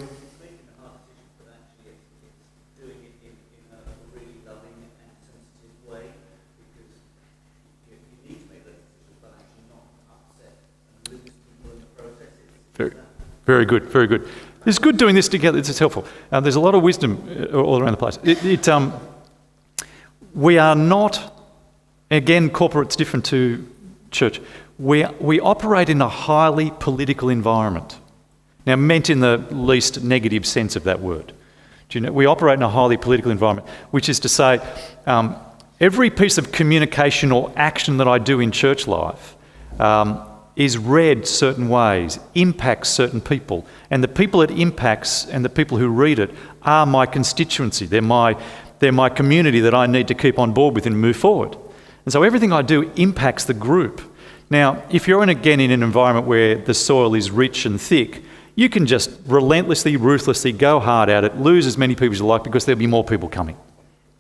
Very good, very good. It's good doing this together. It's helpful. There's a lot of wisdom all around the place. We are not, again, corporate's different to church. We operate in a highly political environment. Now, meant in the least negative sense of that word. Do you know, we operate in a highly political environment, which is to say, every piece of communication or action that I do in church life is read certain ways, impacts certain people, and the people it impacts and the people who read it are my constituency. They're my community that I need to keep on board with and move forward. And so everything I do impacts the group. Now, if you're again in an environment where the soil is rich and thick, you can just relentlessly, ruthlessly go hard at it, lose as many people as you like because there'll be more people coming.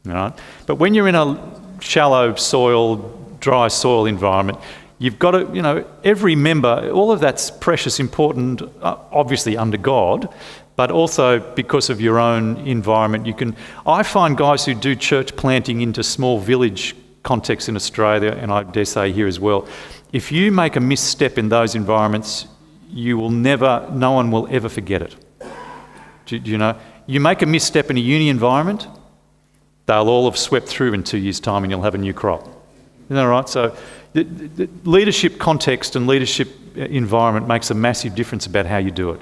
Right? But when you're in a shallow soil, dry soil environment, you've got to, every member, all of that's precious, important, obviously under God, but also because of your own environment. I find guys who do church planting into small village contexts in Australia, and I dare say here as well, if you make a misstep in those environments, no one will ever forget it. Do you know? You make a misstep in a uni environment, they'll all have swept through in 2 years' time and you'll have a new crop. Isn't that right? So the leadership context and leadership environment makes a massive difference about how you do it.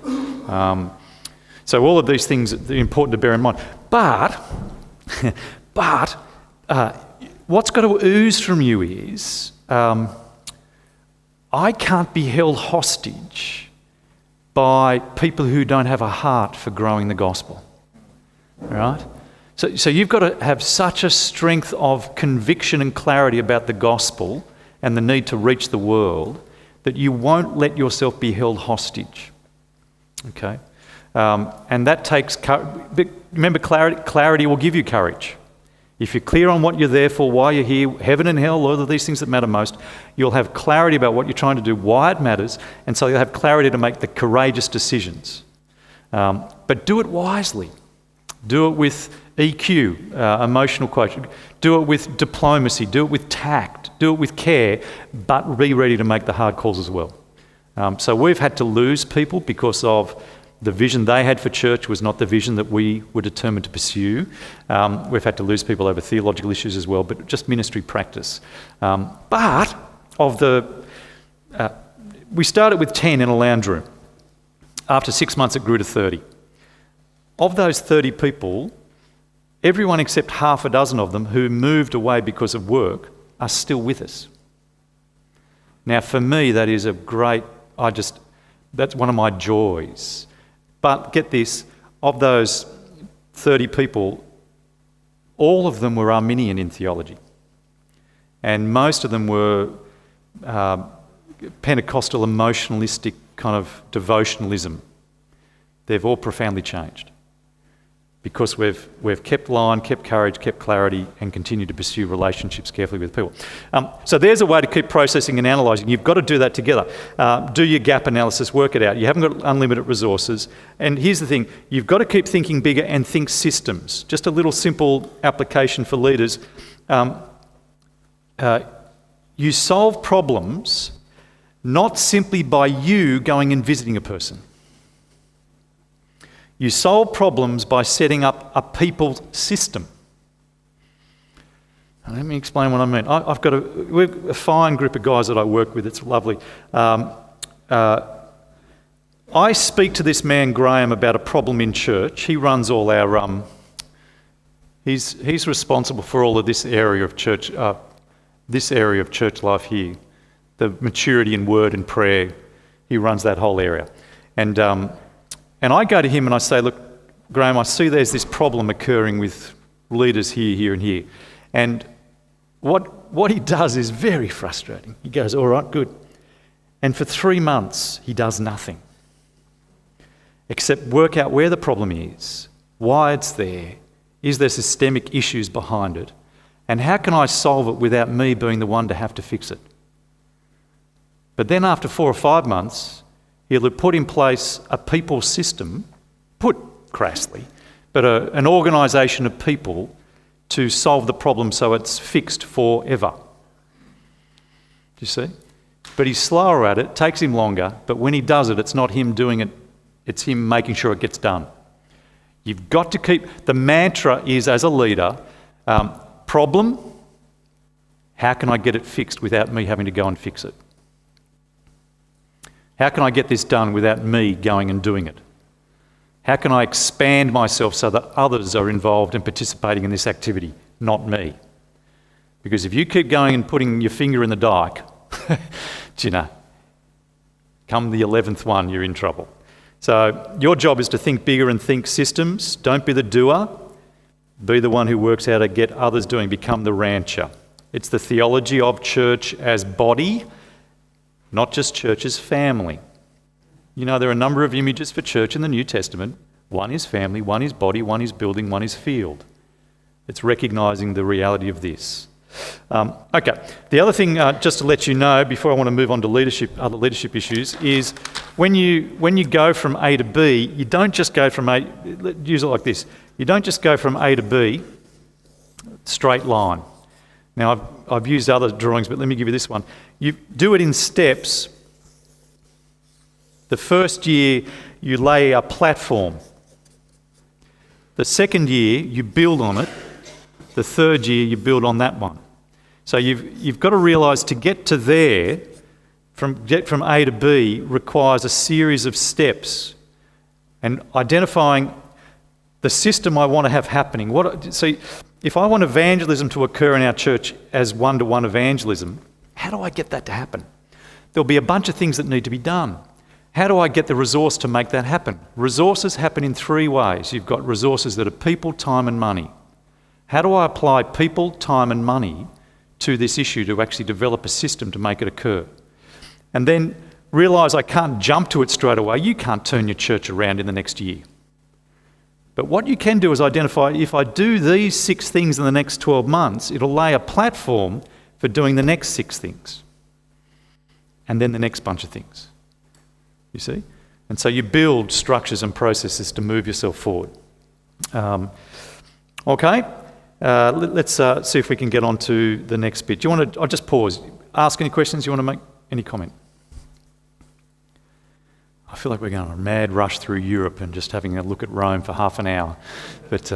So all of these things are important to bear in mind. But what's got to ooze from you is, I can't be held hostage by people who don't have a heart for growing the gospel. Right? So you've got to have such a strength of conviction and clarity about the gospel and the need to reach the world that you won't let yourself be held hostage. Okay? And that takes courage. Remember, clarity will give you courage. If you're clear on what you're there for, why you're here, heaven and hell, all of these things that matter most, you'll have clarity about what you're trying to do, why it matters, and so you'll have clarity to make the courageous decisions. But do it wisely. Do it with EQ, emotional quotient. Do it with diplomacy. Do it with tact. Do it with care, but be ready to make the hard calls as well. So we've had to lose people because of the vision they had for church was not the vision that we were determined to pursue. We've had to lose people over theological issues as well, but just ministry practice. We started with 10 in a lounge room. After 6 months, it grew to 30. Of those 30 people, everyone except half a dozen of them who moved away because of work are still with us. Now, for me, that is that's one of my joys. But get this, of those 30 people, all of them were Arminian in theology. And most of them were Pentecostal emotionalistic kind of devotionalism. They've all profoundly changed because we've kept line, kept courage, kept clarity, and continued to pursue relationships carefully with people. So there's a way to keep processing and analysing. You've got to do that together. Do your gap analysis, work it out. You haven't got unlimited resources. And here's the thing, you've got to keep thinking bigger and think systems. Just a little simple application for leaders. You solve problems not simply by you going and visiting a person. You solve problems by setting up a people system. Let me explain what I mean. We've a fine group of guys that I work with. It's lovely. I speak to this man, Graham, about a problem in church. He runs all our... He's responsible for all of this area of church life here. The maturity in word and prayer. He runs that whole area. And I go to him and I say, look, Graham, I see there's this problem occurring with leaders here, here and here. And what he does is very frustrating. He goes, all right, good. And for 3 months, he does nothing except work out where the problem is, why it's there, is there systemic issues behind it, And how can I solve it without me being the one to have to fix it? But then after 4 or 5 months, he'll have put in place a people system, put crassly, but an organisation of people to solve the problem so it's fixed forever. Do you see? But he's slower at it, takes him longer, but when he does it, it's not him doing it, it's him making sure it gets done. You've got to keep, the mantra is, as a leader, problem, how can I get it fixed without me having to go and fix it? How can I get this done without me going and doing it? How can I expand myself so that others are involved and participating in this activity, not me? Because if you keep going and putting your finger in the dike, come the 11th one, you're in trouble. So your job is to think bigger and think systems. Don't be the doer. Be the one who works how to get others doing. Become the rancher. It's the theology of church as body, not just church as family. You know, there are a number of images for church in the New Testament. One is family, one is body, one is building, one is field. It's recognising the reality of this. Okay, the other thing, just to let you know, before I want to move on to leadership, other leadership issues, is when you go from A to B, you don't just go from A, use it like this, you don't just go from A to B, straight line. Now, I've used other drawings, but let me give you this one. You do it in steps. The first year, you lay a platform. The second year, you build on it. The third year, you build on that one. So you've got to realise to get to there, get from A to B, requires a series of steps. And identifying the system I want to have happening. See, if I want evangelism to occur in our church as one-to-one evangelism, how do I get that to happen? There'll be a bunch of things that need to be done. How do I get the resource to make that happen? Resources happen in 3 ways. You've got resources that are people, time and money. How do I apply people, time and money to this issue to actually develop a system to make it occur? And then realise I can't jump to it straight away. You can't turn your church around in the next year. But what you can do is identify, if I do these 6 things in the next 12 months, it'll lay a platform for doing the next 6 things. And then the next bunch of things. You see? And so you build structures and processes to move yourself forward. Okay? Let's see if we can get on to the next bit. I'll just pause. Ask any questions? You want to make any comment? I feel like we're going on a mad rush through Europe and just having a look at Rome for half an hour. But,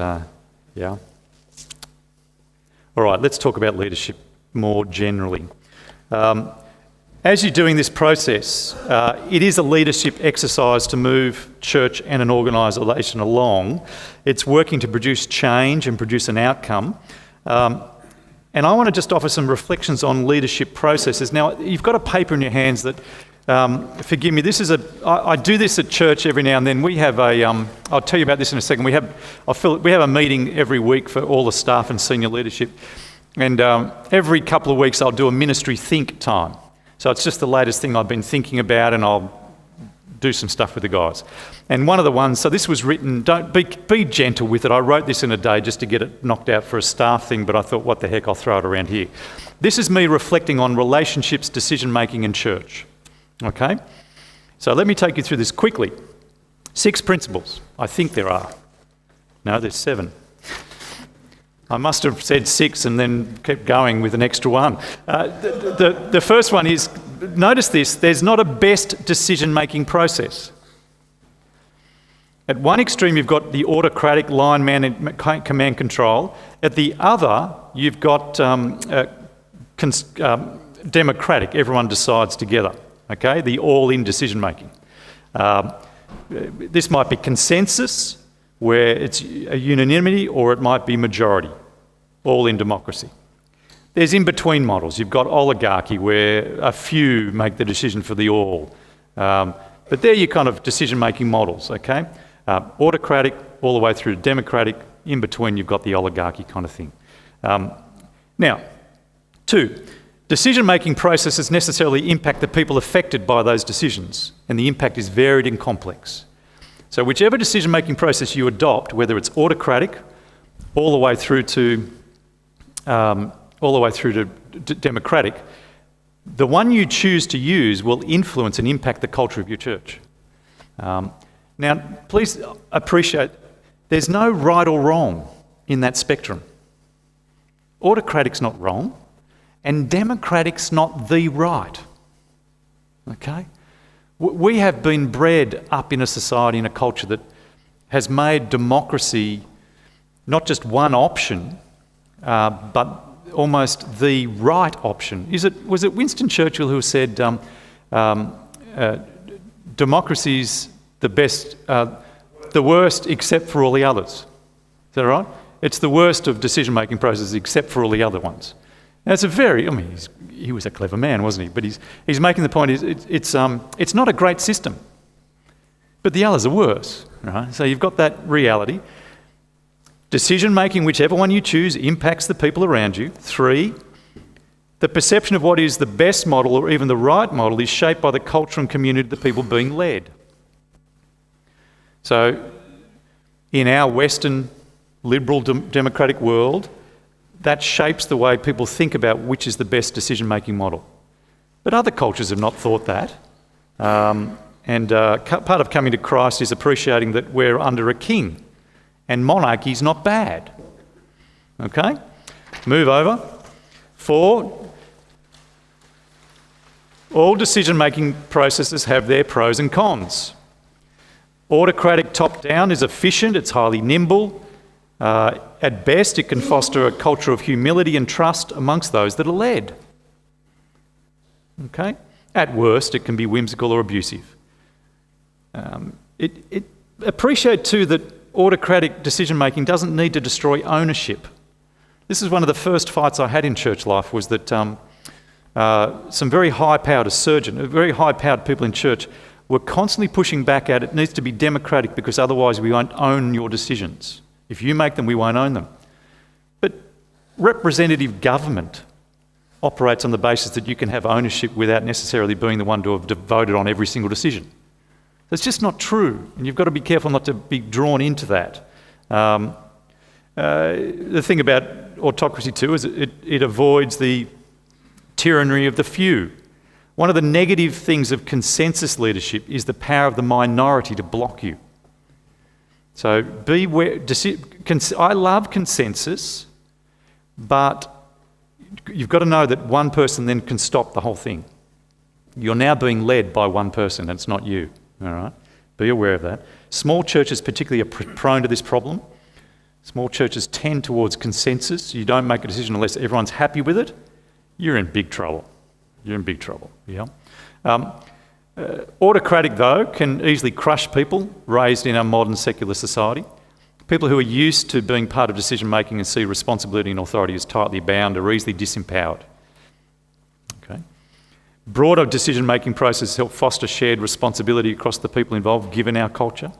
yeah. All right, let's talk about leadership more generally. As you're doing this process, it is a leadership exercise to move church and an organisation along. It's working to produce change and produce an outcome. And I want to just offer some reflections on leadership processes. Now, you've got a paper in your hands that, forgive me, I do this at church every now and then. We have I'll tell you about this in a second. We have a meeting every week for all the staff and senior leadership. And every couple of weeks I'll do a ministry think time. So it's just the latest thing I've been thinking about, and I'll do some stuff with the guys. And one of the ones, so this was written, don't be gentle with it. I wrote this in a day just to get it knocked out for a staff thing, but I thought, what the heck, I'll throw it around here. This is me reflecting on relationships, decision-making in church. Okay? So let me take you through this quickly. 6 principles. I think there are. No, there's 7. I must have said 6 and then kept going with an extra one. The first one is, notice this, there's not a best decision-making process. At one extreme, you've got the autocratic line man and command control. At the other, you've got democratic, everyone decides together, okay? The all-in decision-making. This might be consensus, where it's a unanimity, or it might be majority, all in democracy. There's in-between models. You've got oligarchy, where a few make the decision for the all. But they're your kind of decision-making models, okay? Autocratic, all the way through to democratic. In between, you've got the oligarchy kind of thing. Now, 2, decision-making processes necessarily impact the people affected by those decisions, and the impact is varied and complex. So whichever decision-making process you adopt, whether it's autocratic, all the way through to all the way through to democratic, the one you choose to use will influence and impact the culture of your church. Now, please appreciate there's no right or wrong in that spectrum. Autocratic's not wrong, and democratic's not the right. Okay? We have been bred up in a society, in a culture that has made democracy not just one option, but almost the right option. Was it Winston Churchill who said democracy's the best, the worst except for all the others? Is that right? It's the worst of decision-making processes except for all the other ones. Now, it's a very, he was a clever man, wasn't he? But he's making the point, it's not a great system, but the others are worse, right? So you've got that reality. Decision-making, whichever one you choose, impacts the people around you. 3, the perception of what is the best model or even the right model is shaped by the culture and community of the people being led. So in our Western liberal democratic world, that shapes the way people think about which is the best decision-making model. But other cultures have not thought that. Part of coming to Christ is appreciating that we're under a king, and monarchy is not bad. Okay? Move over. 4, all decision-making processes have their pros and cons. Autocratic top-down is efficient, it's highly nimble. At best, it can foster a culture of humility and trust amongst those that are led. Okay? At worst, it can be whimsical or abusive. Appreciate too that autocratic decision-making doesn't need to destroy ownership. This is one of the first fights I had in church life, was that some very high-powered, very high-powered people in church were constantly pushing back at it needs to be democratic because otherwise we won't own your decisions. If you make them, we won't own them. But representative government operates on the basis that you can have ownership without necessarily being the one to have voted on every single decision. That's just not true, and you've got to be careful not to be drawn into that. The thing about autocracy too is it avoids the tyranny of the few. One of the negative things of consensus leadership is the power of the minority to block you. So beware. I love consensus, but you've got to know that one person then can stop the whole thing. You're now being led by one person, and it's not you. All right? Be aware of that. Small churches particularly are prone to this problem. Small churches tend towards consensus. You don't make a decision unless everyone's happy with it. You're in big trouble. You're in big trouble. Yeah. Autocratic, though, can easily crush people raised in our modern secular society. People who are used to being part of decision-making and see responsibility and authority as tightly bound are easily disempowered. Okay. Broader decision-making processes help foster shared responsibility across the people involved, given our culture.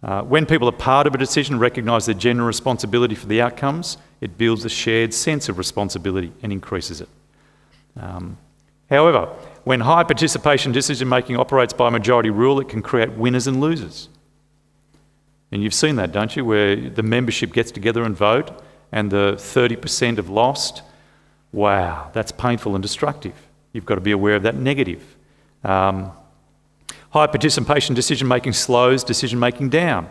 When people are part of a decision, recognise their general responsibility for the outcomes, it builds a shared sense of responsibility and increases it. However, when high participation decision-making operates by majority rule, it can create winners and losers. And you've seen that, don't you, where the membership gets together and vote and the 30% have lost. Wow, that's painful and destructive. You've got to be aware of that negative. High participation decision-making slows decision-making down.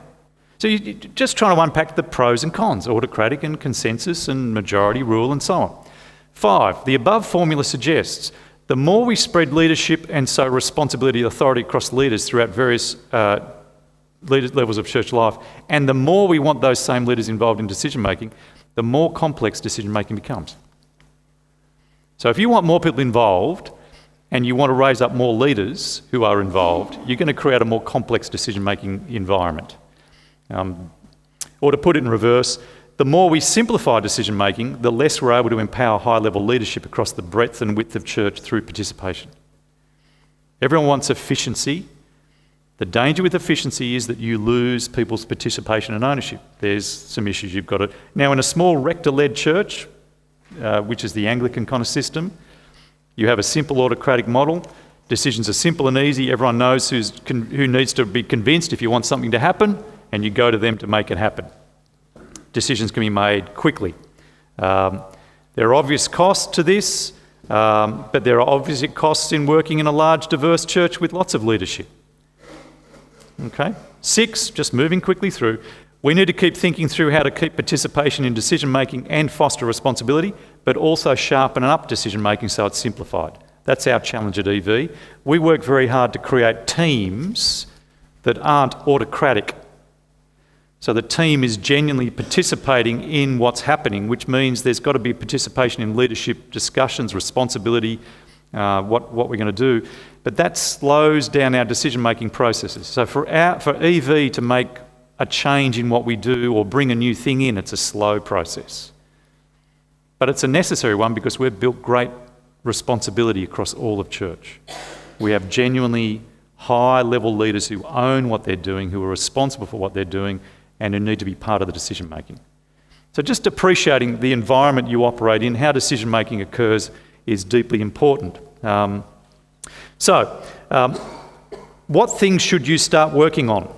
So you're just trying to unpack the pros and cons, autocratic and consensus and majority rule and so on. 5, the above formula suggests the more we spread leadership and so responsibility and authority across leaders throughout various levels of church life, and the more we want those same leaders involved in decision-making, the more complex decision-making becomes. So if you want more people involved and you want to raise up more leaders who are involved, you're going to create a more complex decision-making environment. Or to put it in reverse, the more we simplify decision-making, the less we're able to empower high-level leadership across the breadth and width of church through participation. Everyone wants efficiency. The danger with efficiency is that you lose people's participation and ownership. There's some issues you've got to... Now, in a small rector-led church, which is the Anglican kind of system, you have a simple autocratic model. Decisions are simple and easy. Everyone knows who needs to be convinced if you want something to happen, and you go to them to make it happen. Decisions can be made quickly. There are obvious costs to this, but there are obvious costs in working in a large, diverse church with lots of leadership. Okay? 6, just moving quickly through, we need to keep thinking through how to keep participation in decision-making and foster responsibility, but also sharpen up decision-making so it's simplified. That's our challenge at EV. We work very hard to create teams that aren't autocratic. So the team is genuinely participating in what's happening, which means there's got to be participation in leadership discussions, responsibility, what we're going to do. But that slows down our decision-making processes. So for EV to make a change in what we do or bring a new thing in, it's a slow process. But it's a necessary one because we've built great responsibility across all of church. We have genuinely high-level leaders who own what they're doing, who are responsible for what they're doing, and who need to be part of the decision-making. So just appreciating the environment you operate in, how decision-making occurs, is deeply important. What things should you start working on?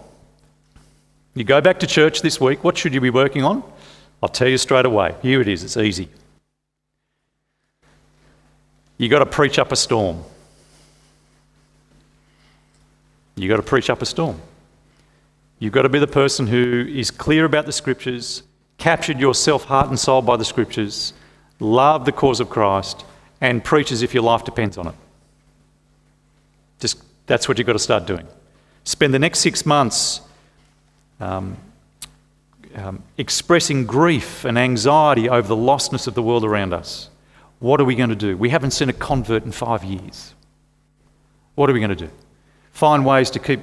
You go back to church this week, what should you be working on? I'll tell you straight away. Here it is, it's easy. You've got to preach up a storm. You've got to preach up a storm. You've got to be the person who is clear about the Scriptures, captured yourself, heart and soul by the Scriptures, love the cause of Christ, and preach as if your life depends on it. That's what you've got to start doing. Spend the next 6 months expressing grief and anxiety over the lostness of the world around us. What are we going to do? We haven't seen a convert in 5 years. What are we going to do? Find ways to keep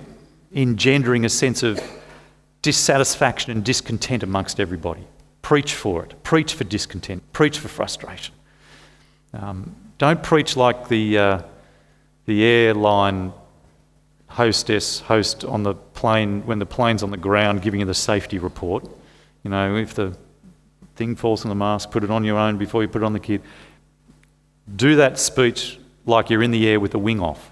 engendering a sense of dissatisfaction and discontent amongst everybody. Preach for it. Preach for discontent. Preach for frustration. Don't preach like the airline host on the plane when the plane's on the ground giving you the safety report. You know, if the thing falls on the mask, put it on your own before you put it on the kid. Do that speech like you're in the air with the wing off.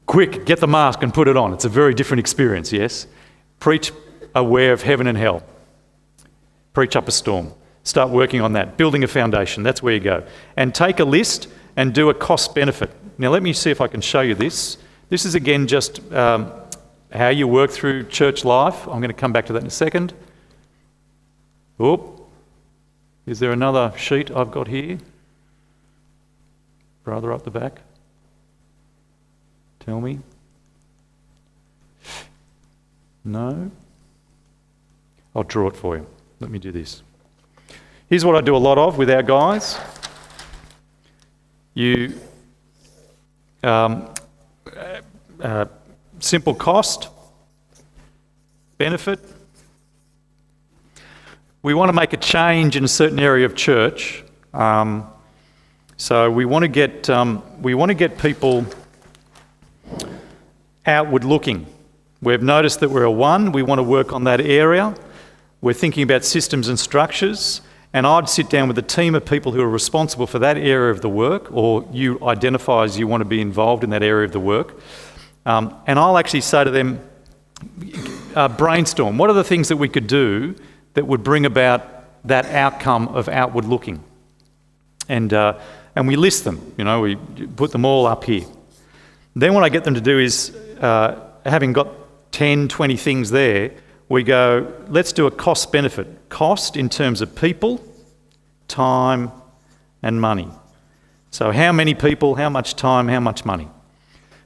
Quick, get the mask and put it on. It's a very different experience, yes? Preach aware of heaven and hell. Preach up a storm. Start working on that. Building a foundation, that's where you go. And take a list and do a cost benefit. Now let me see if I can show you this. This is again just how you work through church life. I'm going to come back to that in a second. Oh, is there another sheet I've got here? Brother up the back. Tell me. No? I'll draw it for you. Let me do this. Here's what I do a lot of with our guys. Simple cost, benefit. We want to make a change in a certain area of church. So we want to get people outward looking. We've noticed that we're a 1. We want to work on that area. We're thinking about systems and structures. And I'd sit down with a team of people who are responsible for that area of the work, or you identify as you want to be involved in that area of the work. And I'll actually say to them, brainstorm, what are the things that we could do that would bring about that outcome of outward looking? And we list them, we put them all up here. Then what I get them to do is, having got 10, 20 things there, we go, let's do a cost benefit. Cost in terms of people, time and money. So how many people, how much time, how much money?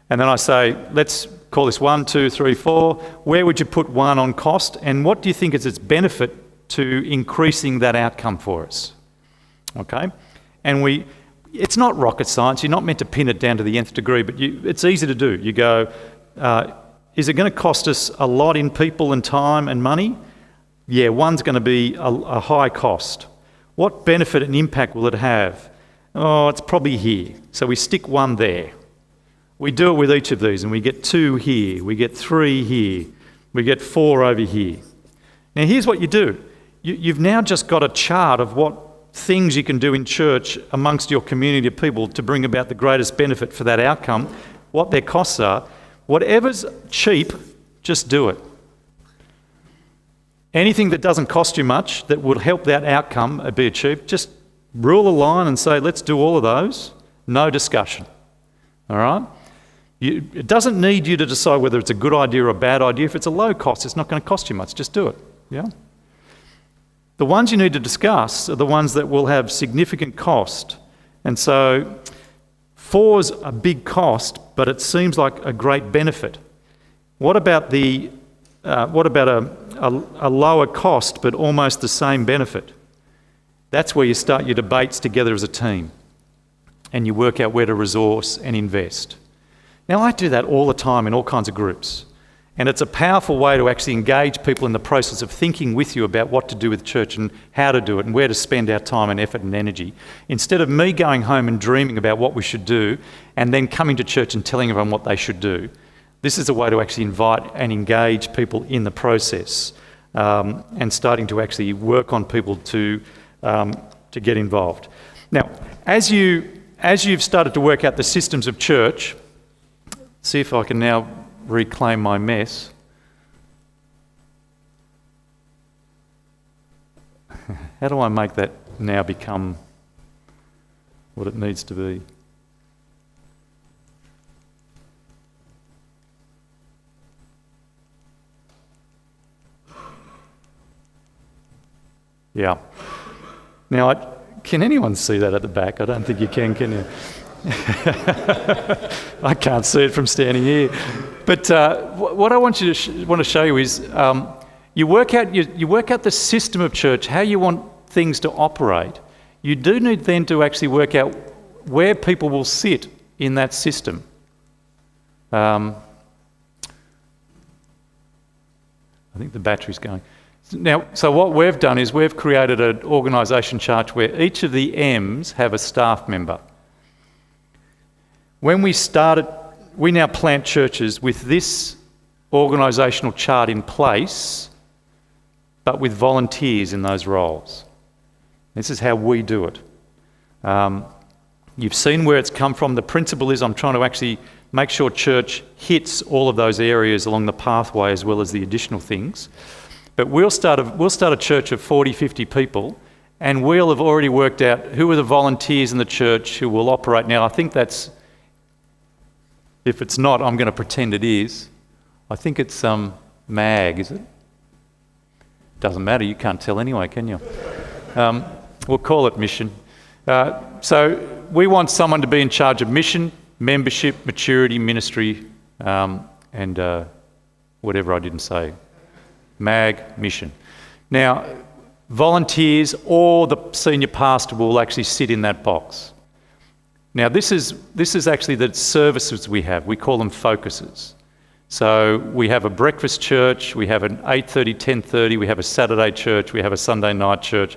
And then I say, let's call this 1, 2, 3, 4. Where would you put 1 on cost? And what do you think is its benefit to increasing that outcome for us? Okay? And it's not rocket science. You're not meant to pin it down to the nth degree, but it's easy to do. You go, is it going to cost us a lot in people and time and money? Yeah, 1's going to be a high cost. What benefit and impact will it have? Oh, it's probably here. So we stick 1 there. We do it with each of these, and we get 2 here, we get 3 here, we get 4 over here. Now here's what you do. You've now just got a chart of what things you can do in church amongst your community of people to bring about the greatest benefit for that outcome, what their costs are. Whatever's cheap, just do it. Anything that doesn't cost you much that would help that outcome be achieved, just rule a line and say, let's do all of those, no discussion. All right? It doesn't need you to decide whether it's a good idea or a bad idea. If it's a low cost, it's not going to cost you much. Just do it. Yeah? The ones you need to discuss are the ones that will have significant cost. And so 4's a big cost, but it seems like a great benefit. What about a lower cost but almost the same benefit? That's where you start your debates together as a team and you work out where to resource and invest. Now, I do that all the time in all kinds of groups, and it's a powerful way to actually engage people in the process of thinking with you about what to do with church and how to do it and where to spend our time and effort and energy, instead of me going home and dreaming about what we should do and then coming to church and telling everyone what they should do. This is a way to actually invite and engage people in the process, and starting to actually work on people to get involved. Now, as you've started to work out the systems of church, see if I can now reclaim my mess. How do I make that now become what it needs to be? Yeah. Now, can anyone see that at the back? I don't think you can you? I can't see it from standing here. But what I want to show you is you work out the system of church, how you want things to operate. You do need then to actually work out where people will sit in that system. I think the battery's going. Now, so what we've done is we've created an organisation chart where each of the M's have a staff member. When we started, we now plant churches with this organisational chart in place, but with volunteers in those roles. This is how we do it. You've seen where it's come from. The principle is I'm trying to actually make sure church hits all of those areas along the pathway as well as the additional things. But we'll start a church of 40, 50 people, and we'll have already worked out who are the volunteers in the church who will operate. Now, I think that's, if it's not, I'm going to pretend it is. I think it's MAG, is it? Doesn't matter, you can't tell anyway, can you? We'll call it mission. So we want someone to be in charge of mission, membership, maturity, ministry, and whatever I didn't say. MAG, mission. Now, volunteers or the senior pastor will actually sit in that box. Now, this is actually the services we have. We call them focuses. So we have a breakfast church, we have an 8:30, 10:30, we have a Saturday church, we have a Sunday night church.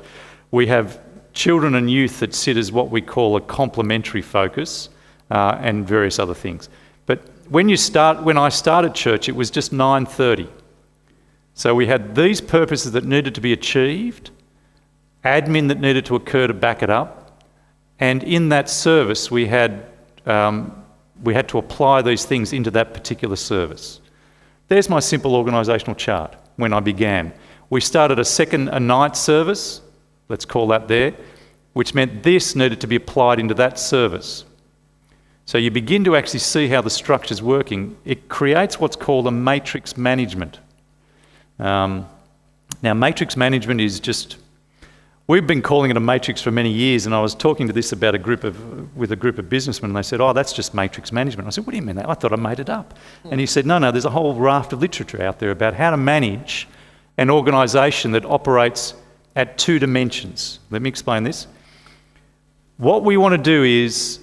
We have children and youth that sit as what we call a complementary focus, and various other things. But when I started church, it was just 9:30. So we had these purposes that needed to be achieved, admin that needed to occur to back it up, and in that service we had to apply these things into that particular service. There's my simple organisational chart when I began. We started a night service, let's call that there, which meant this needed to be applied into that service. So you begin to actually see how the structure's working. It creates what's called a matrix management. Now, matrix management is just, we've been calling it a matrix for many years, and I was talking to this about with a group of businessmen, and they said, oh, that's just matrix management. I said, what do you mean that? I thought I made it up. And he said, no, there's a whole raft of literature out there about how to manage an organisation that operates at 2 dimensions. Let me explain this. What we want to do is,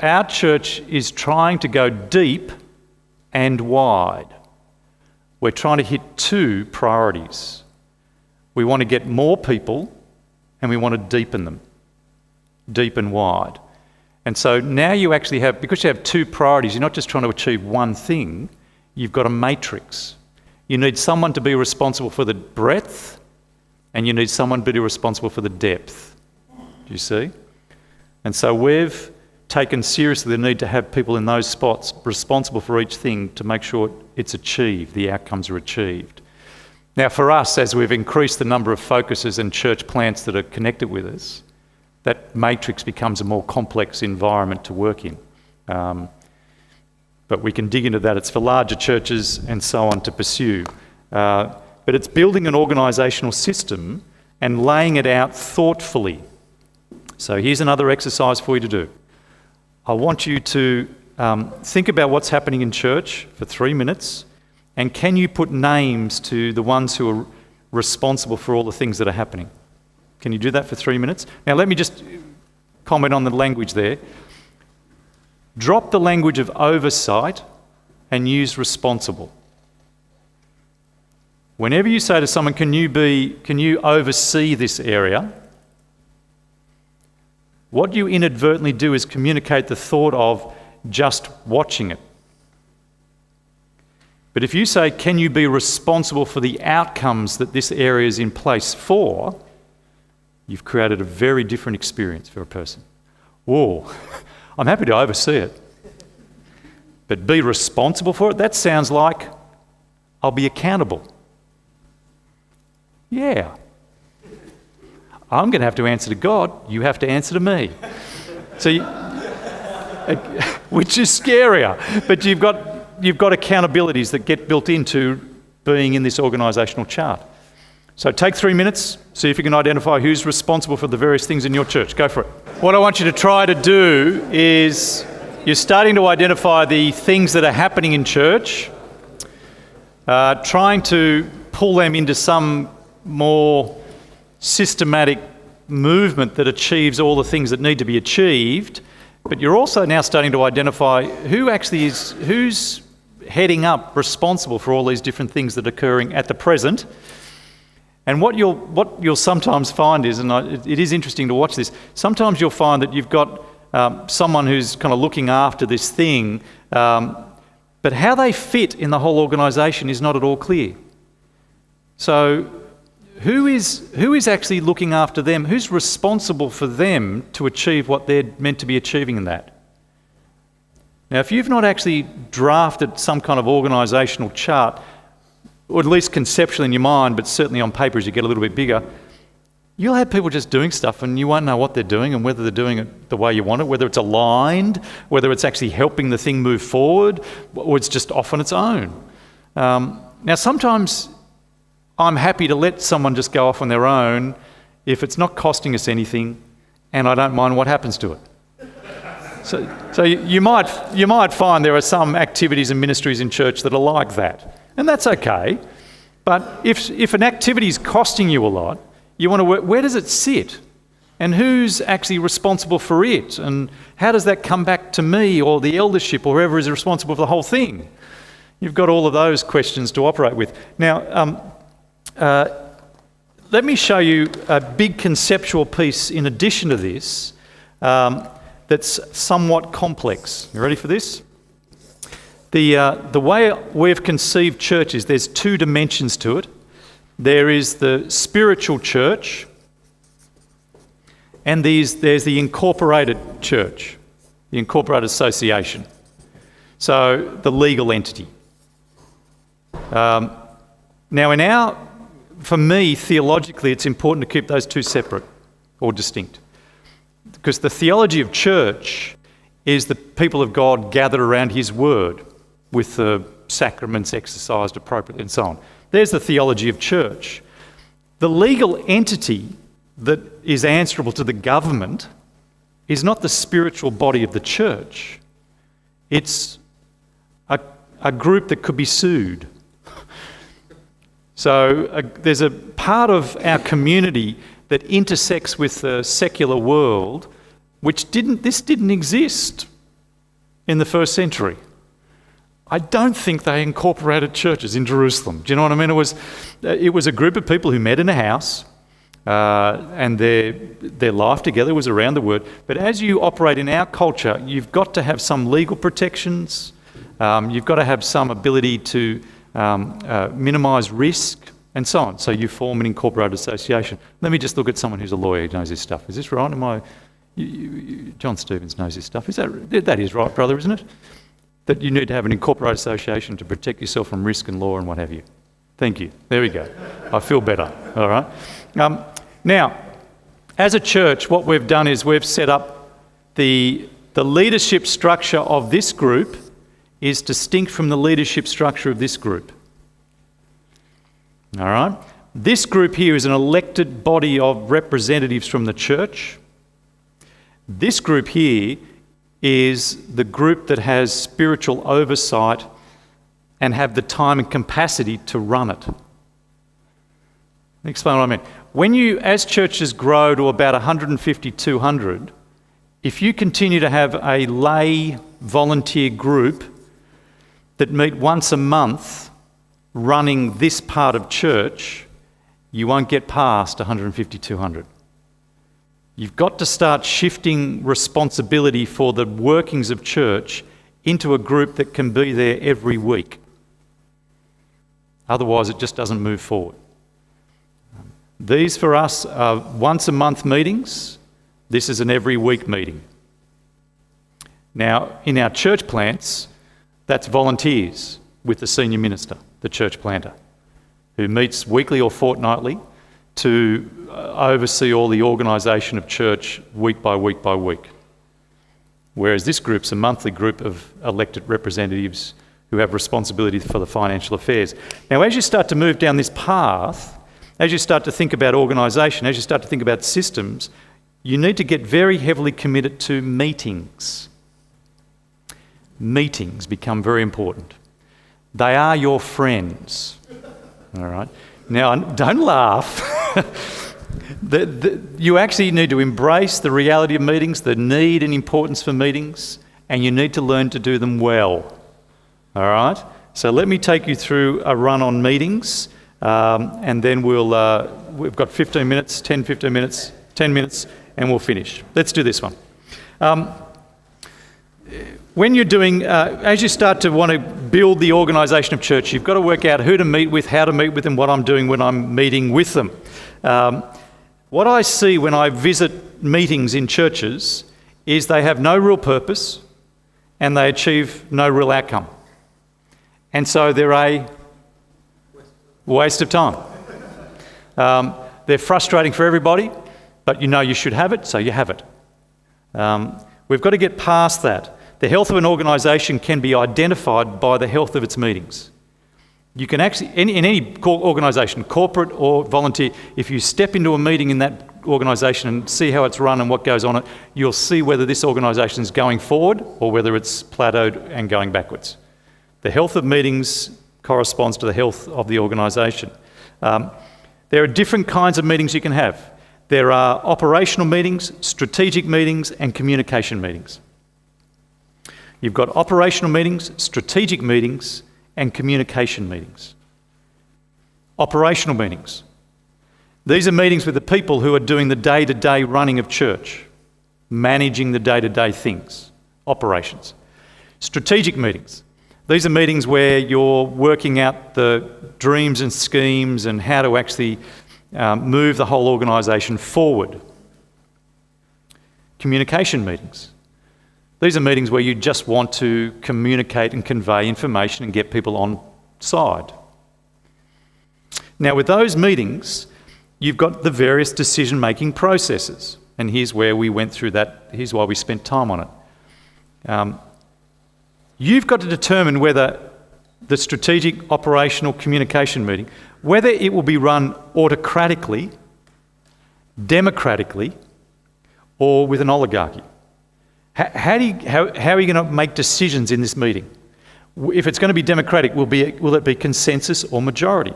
our church is trying to go deep and wide. We're trying to hit 2 priorities. We want to get more people, and we want to deepen them, deep and wide. And so now you actually have, because you have 2 priorities, you're not just trying to achieve one thing, you've got a matrix. You need someone to be responsible for the breadth, and you need someone to be responsible for the depth. Do you see? And so we've taken seriously the need to have people in those spots responsible for each thing to make sure it's achieved, the outcomes are achieved. Now for us, as we've increased the number of focuses and church plants that are connected with us, that matrix becomes a more complex environment to work in. But we can dig into that. It's for larger churches and so on to pursue. But it's building an organisational system and laying it out thoughtfully. So here's another exercise for you to do. I want you to think about what's happening in church for 3 minutes, and can you put names to the ones who are responsible for all the things that are happening? Can you do that for 3 minutes? Now let me just comment on the language there. Drop the language of oversight and use responsible. Whenever you say to someone, can you oversee this area? What you inadvertently do is communicate the thought of just watching it. But if you say, can you be responsible for the outcomes that this area is in place for, you've created a very different experience for a person. Whoa, I'm happy to oversee it. But be responsible for it? That sounds like I'll be accountable. Yeah. I'm going to have to answer to God, you have to answer to me. So, which is scarier. But you've got accountabilities that get built into being in this organisational chart. So take 3 minutes, see if you can identify who's responsible for the various things in your church. Go for it. What I want you to try to do is, you're starting to identify the things that are happening in church, trying to pull them into some more systematic movement that achieves all the things that need to be achieved, but you're also now starting to identify who's heading up responsible for all these different things that are occurring at the present. And what you'll sometimes find is, and it is interesting to watch this, sometimes you'll find that you've got someone who's kind of looking after this thing, but how they fit in the whole organisation is not at all clear. So who is actually looking after them? Who's responsible for them to achieve what they're meant to be achieving in that? Now, if you've not actually drafted some kind of organisational chart, or at least conceptually in your mind, but certainly on paper as you get a little bit bigger, you'll have people just doing stuff and you won't know what they're doing and whether they're doing it the way you want it, whether it's aligned, whether it's actually helping the thing move forward, or it's just off on its own. Now, sometimes I'm happy to let someone just go off on their own if it's not costing us anything and I don't mind what happens to it. So you might find there are some activities and ministries in church that are like that, and that's okay. But if an activity is costing you a lot, you want to work, where does it sit? And who's actually responsible for it? And how does that come back to me or the eldership or whoever is responsible for the whole thing? You've got all of those questions to operate with. Now, let me show you a big conceptual piece in addition to this that's somewhat complex. You ready for this? The way we've conceived church is there's two dimensions to it. There is the spiritual church, and there's the incorporated church, the incorporated association. So the legal entity. Now for me, theologically, it's important to keep those two separate or distinct. Because the theology of church is the people of God gathered around his word with the sacraments exercised appropriately and so on. There's the theology of church. The legal entity that is answerable to the government is not the spiritual body of the church. It's a group that could be sued. So there's a part of our community that intersects with the secular world, this didn't exist in the first century. I don't think they incorporated churches in Jerusalem. Do you know what I mean? It was a group of people who met in a house, and their life together was around the word. But as you operate in our culture, you've got to have some legal protections. You've got to have some ability to minimise risk and so on. So you form an incorporated association. Let me just look at someone who's a lawyer who knows this stuff. Is this right? John Stevens knows this stuff. That is right, brother, isn't it? That you need to have an incorporated association to protect yourself from risk and law and what have you. Thank you. There we go. I feel better. All right. Now, As a church, what we've done is we've set up the leadership structure of this group is distinct from the leadership structure of this group. All right? This group here is an elected body of representatives from the church. This group here is the group that has spiritual oversight and have the time and capacity to run it. Let me explain what I mean. When you, as churches grow to about 150, 200, if you continue to have a lay volunteer group that meet once a month running this part of church, you won't get past 150, 200. You've got to start shifting responsibility for the workings of church into a group that can be there every week. Otherwise, it just doesn't move forward. These for us are once a month meetings. This is an every week meeting. Now, in our church plants, that's volunteers with the senior minister, the church planter, who meets weekly or fortnightly to oversee all the organisation of church week by week by week. Whereas this group's a monthly group of elected representatives who have responsibility for the financial affairs. Now, as you start to move down this path, as you start to think about organisation, as you start to think about systems, you need to get very heavily committed to meetings. Meetings become very important. They are your friends. All right? Now, don't laugh. You actually need to embrace the reality of meetings, the need and importance for meetings, and you need to learn to do them well. All right? So let me take you through a run on meetings, and then we've got 15 minutes, 10 minutes, and we'll finish. Let's do this one. When you're doing, as you start to want to build the organisation of church, you've got to work out who to meet with, how to meet with them, what I'm doing when I'm meeting with them. What I see when I visit meetings in churches is they have no real purpose and they achieve no real outcome. And so they're a waste of time. They're frustrating for everybody, but you know you should have it, so you have it. We've got to get past that. The health of an organisation can be identified by the health of its meetings. You can actually, in any organisation, corporate or volunteer, if you step into a meeting in that organisation and see how it's run and what goes on it, you'll see whether this organisation is going forward or whether it's plateaued and going backwards. The health of meetings corresponds to the health of the organisation. There are different kinds of meetings you can have. There are operational meetings, strategic meetings, and communication meetings. You've got operational meetings, strategic meetings, and communication meetings. Operational meetings. These are meetings with the people who are doing the day-to-day running of church, managing the day-to-day things, operations. Strategic meetings. These are meetings where you're working out the dreams and schemes and how to actually move the whole organisation forward. Communication meetings. These are meetings where you just want to communicate and convey information and get people on side. Now, with those meetings, you've got the various decision-making processes. And here's where we went through that. Here's why we spent time on it. You've got to determine whether the strategic operational communication meeting, whether it will be run autocratically, democratically, or with an oligarchy. How are you going to make decisions in this meeting? If it's going to be democratic, will it be consensus or majority?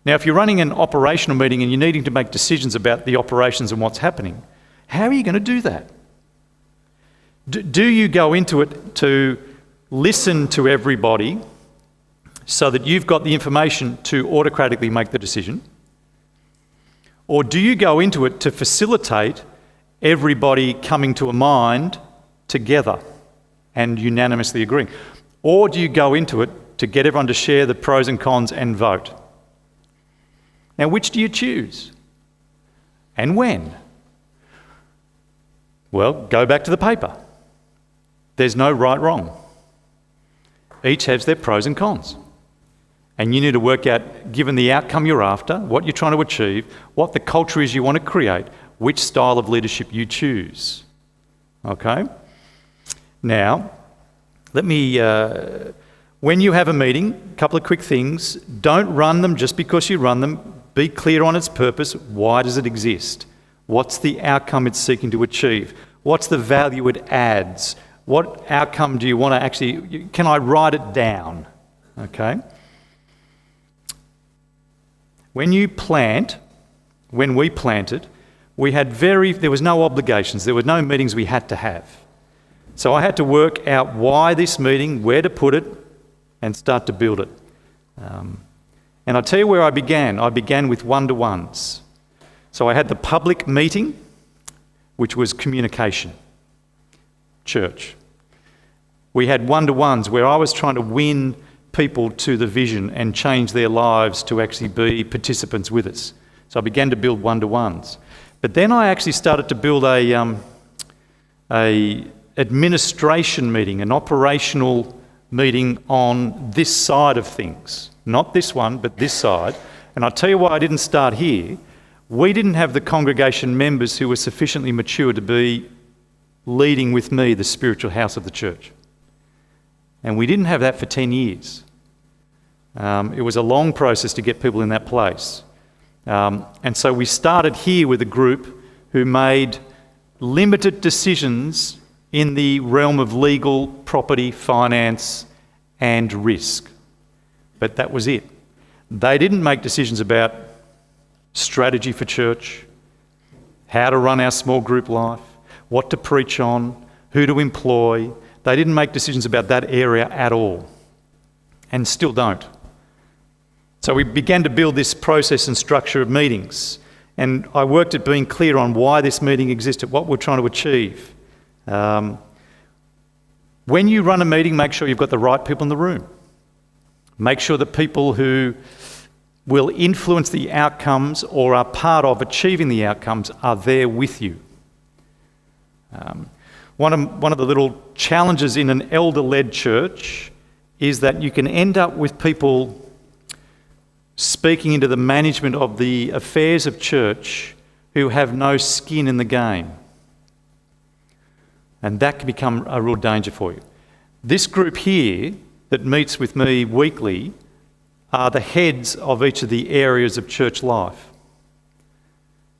Now, if you're running an operational meeting and you're needing to make decisions about the operations and what's happening, how are you going to do that? Do you go into it to listen to everybody so that you've got the information to autocratically make the decision? Or do you go into it to facilitate everybody coming to a mind together and unanimously agreeing? Or do you go into it to get everyone to share the pros and cons and vote? Now, which do you choose? And when? Well, go back to the paper. There's no right wrong. Each has their pros and cons. And you need to work out, given the outcome you're after, what you're trying to achieve, what the culture is you want to create, which style of leadership you choose. Okay? Now, let me, when you have a meeting, a couple of quick things. Don't run them just because you run them. Be clear on its purpose. Why does it exist? What's the outcome it's seeking to achieve? What's the value it adds? What outcome do you want to actually, can I write it down? Okay? When we planted, there was no obligations, there were no meetings we had to have. So I had to work out why this meeting, where to put it, and start to build it. And I'll tell you where I began. I began with one-to-ones. So I had the public meeting, which was communication, church. We had one-to-ones where I was trying to win people to the vision and change their lives to actually be participants with us. So I began to build one-to-ones. But then I actually started to build a administration meeting, an operational meeting on this side of things. Not this one, but this side. And I'll tell you why I didn't start here. We didn't have the congregation members who were sufficiently mature to be leading with me the spiritual house of the church. And we didn't have that for 10 years. It was a long process to get people in that place. And so we started here with a group who made limited decisions in the realm of legal, property, finance, and risk. But that was it. They didn't make decisions about strategy for church, how to run our small group life, what to preach on, who to employ. They didn't make decisions about that area at all, and still don't. So we began to build this process and structure of meetings, and I worked at being clear on why this meeting existed, what we're trying to achieve. When you run a meeting, make sure you've got the right people in the room. Make sure that people who will influence the outcomes or are part of achieving the outcomes are there with you. One of the little challenges in an elder-led church is that you can end up with people speaking into the management of the affairs of church who have no skin in the game. And that can become a real danger for you. This group here that meets with me weekly are the heads of each of the areas of church life.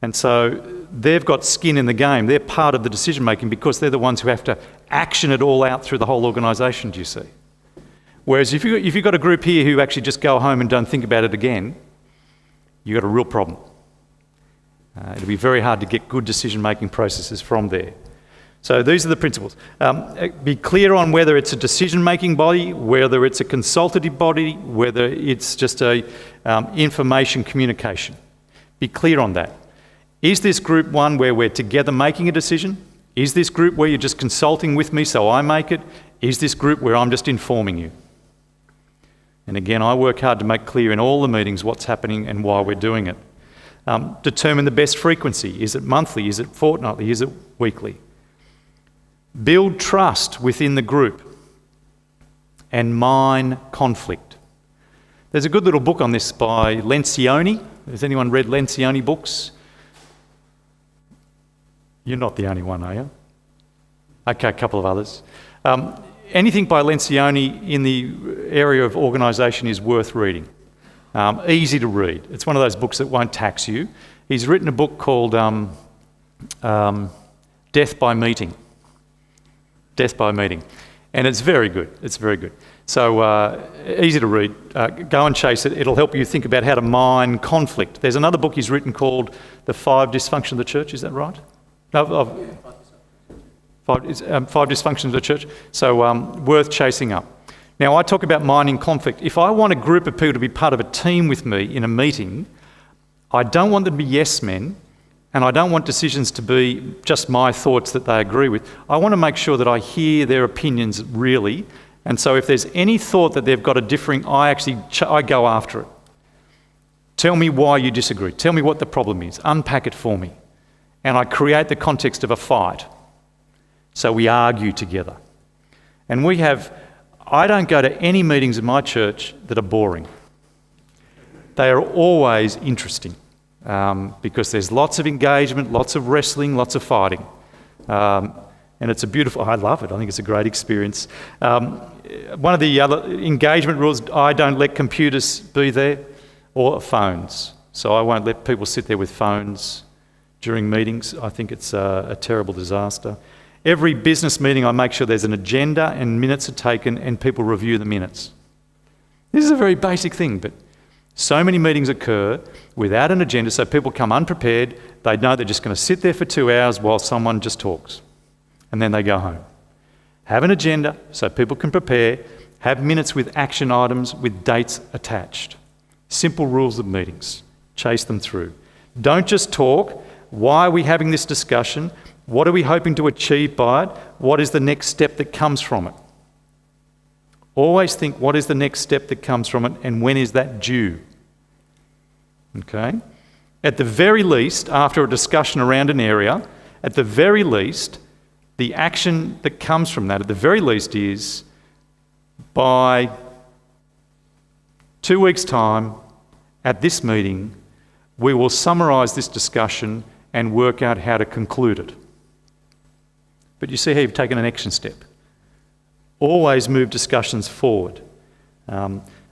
And so they've got skin in the game. They're part of the decision making because they're the ones who have to action it all out through the whole organisation, do you see? Whereas if you've got a group here who actually just go home and don't think about it again, you've got a real problem. It'll be very hard to get good decision making processes from there. So these are the principles. Be clear on whether it's a decision-making body, whether it's a consultative body, whether it's just a information communication. Be clear on that. Is this group one where we're together making a decision? Is this group where you're just consulting with me so I make it? Is this group where I'm just informing you? And again, I work hard to make clear in all the meetings what's happening and why we're doing it. Determine the best frequency. Is it monthly? Is it fortnightly? Is it weekly? Build trust within the group and mine conflict. There's a good little book on this by Lencioni. Has anyone read Lencioni books? You're not the only one, are you? Okay, a couple of others. Anything by Lencioni in the area of organisation is worth reading. Easy to read. It's one of those books that won't tax you. He's written a book called Death by Meeting. Death by Meeting. And it's very good. It's very good. So easy to read. Go and chase it. It'll help you think about how to mine conflict. There's another book he's written called The 5 Dysfunctions of the Church. Is that right? No, five Dysfunctions of the Church. So worth chasing up. Now, I talk about mining conflict. If I want a group of people to be part of a team with me in a meeting, I don't want them to be yes men, and I don't want decisions to be just my thoughts that they agree with. I want to make sure that I hear their opinions really, and so if there's any thought that they've got a differing, I go after it. Tell me why you disagree. Tell me what the problem is. Unpack it for me. And I create the context of a fight. So we argue together. And I don't go to any meetings in my church that are boring. they are always interesting because there's lots of engagement, lots of wrestling, lots of fighting. And it's a beautiful, I love it, I think it's a great experience. One of the other engagement rules, I don't let computers be there or phones. So I won't let people sit there with phones during meetings. I think it's a terrible disaster. Every business meeting I make sure there's an agenda and minutes are taken and people review the minutes. This is a very basic thing, but so many meetings occur without an agenda, so people come unprepared. They know they're just going to sit there for 2 hours while someone just talks, and then they go home. Have an agenda so people can prepare. Have minutes with action items with dates attached. Simple rules of meetings. Chase them through. Don't just talk. Why are we having this discussion? What are we hoping to achieve by it? What is the next step that comes from it? Always think, what is the next step that comes from it and when is that due? Okay? At the very least, after a discussion around an area, at the very least, the action that comes from that, at the very least, is by 2 weeks' time, at this meeting, we will summarise this discussion and work out how to conclude it. But you see how you've taken an action step. Always move discussions forward.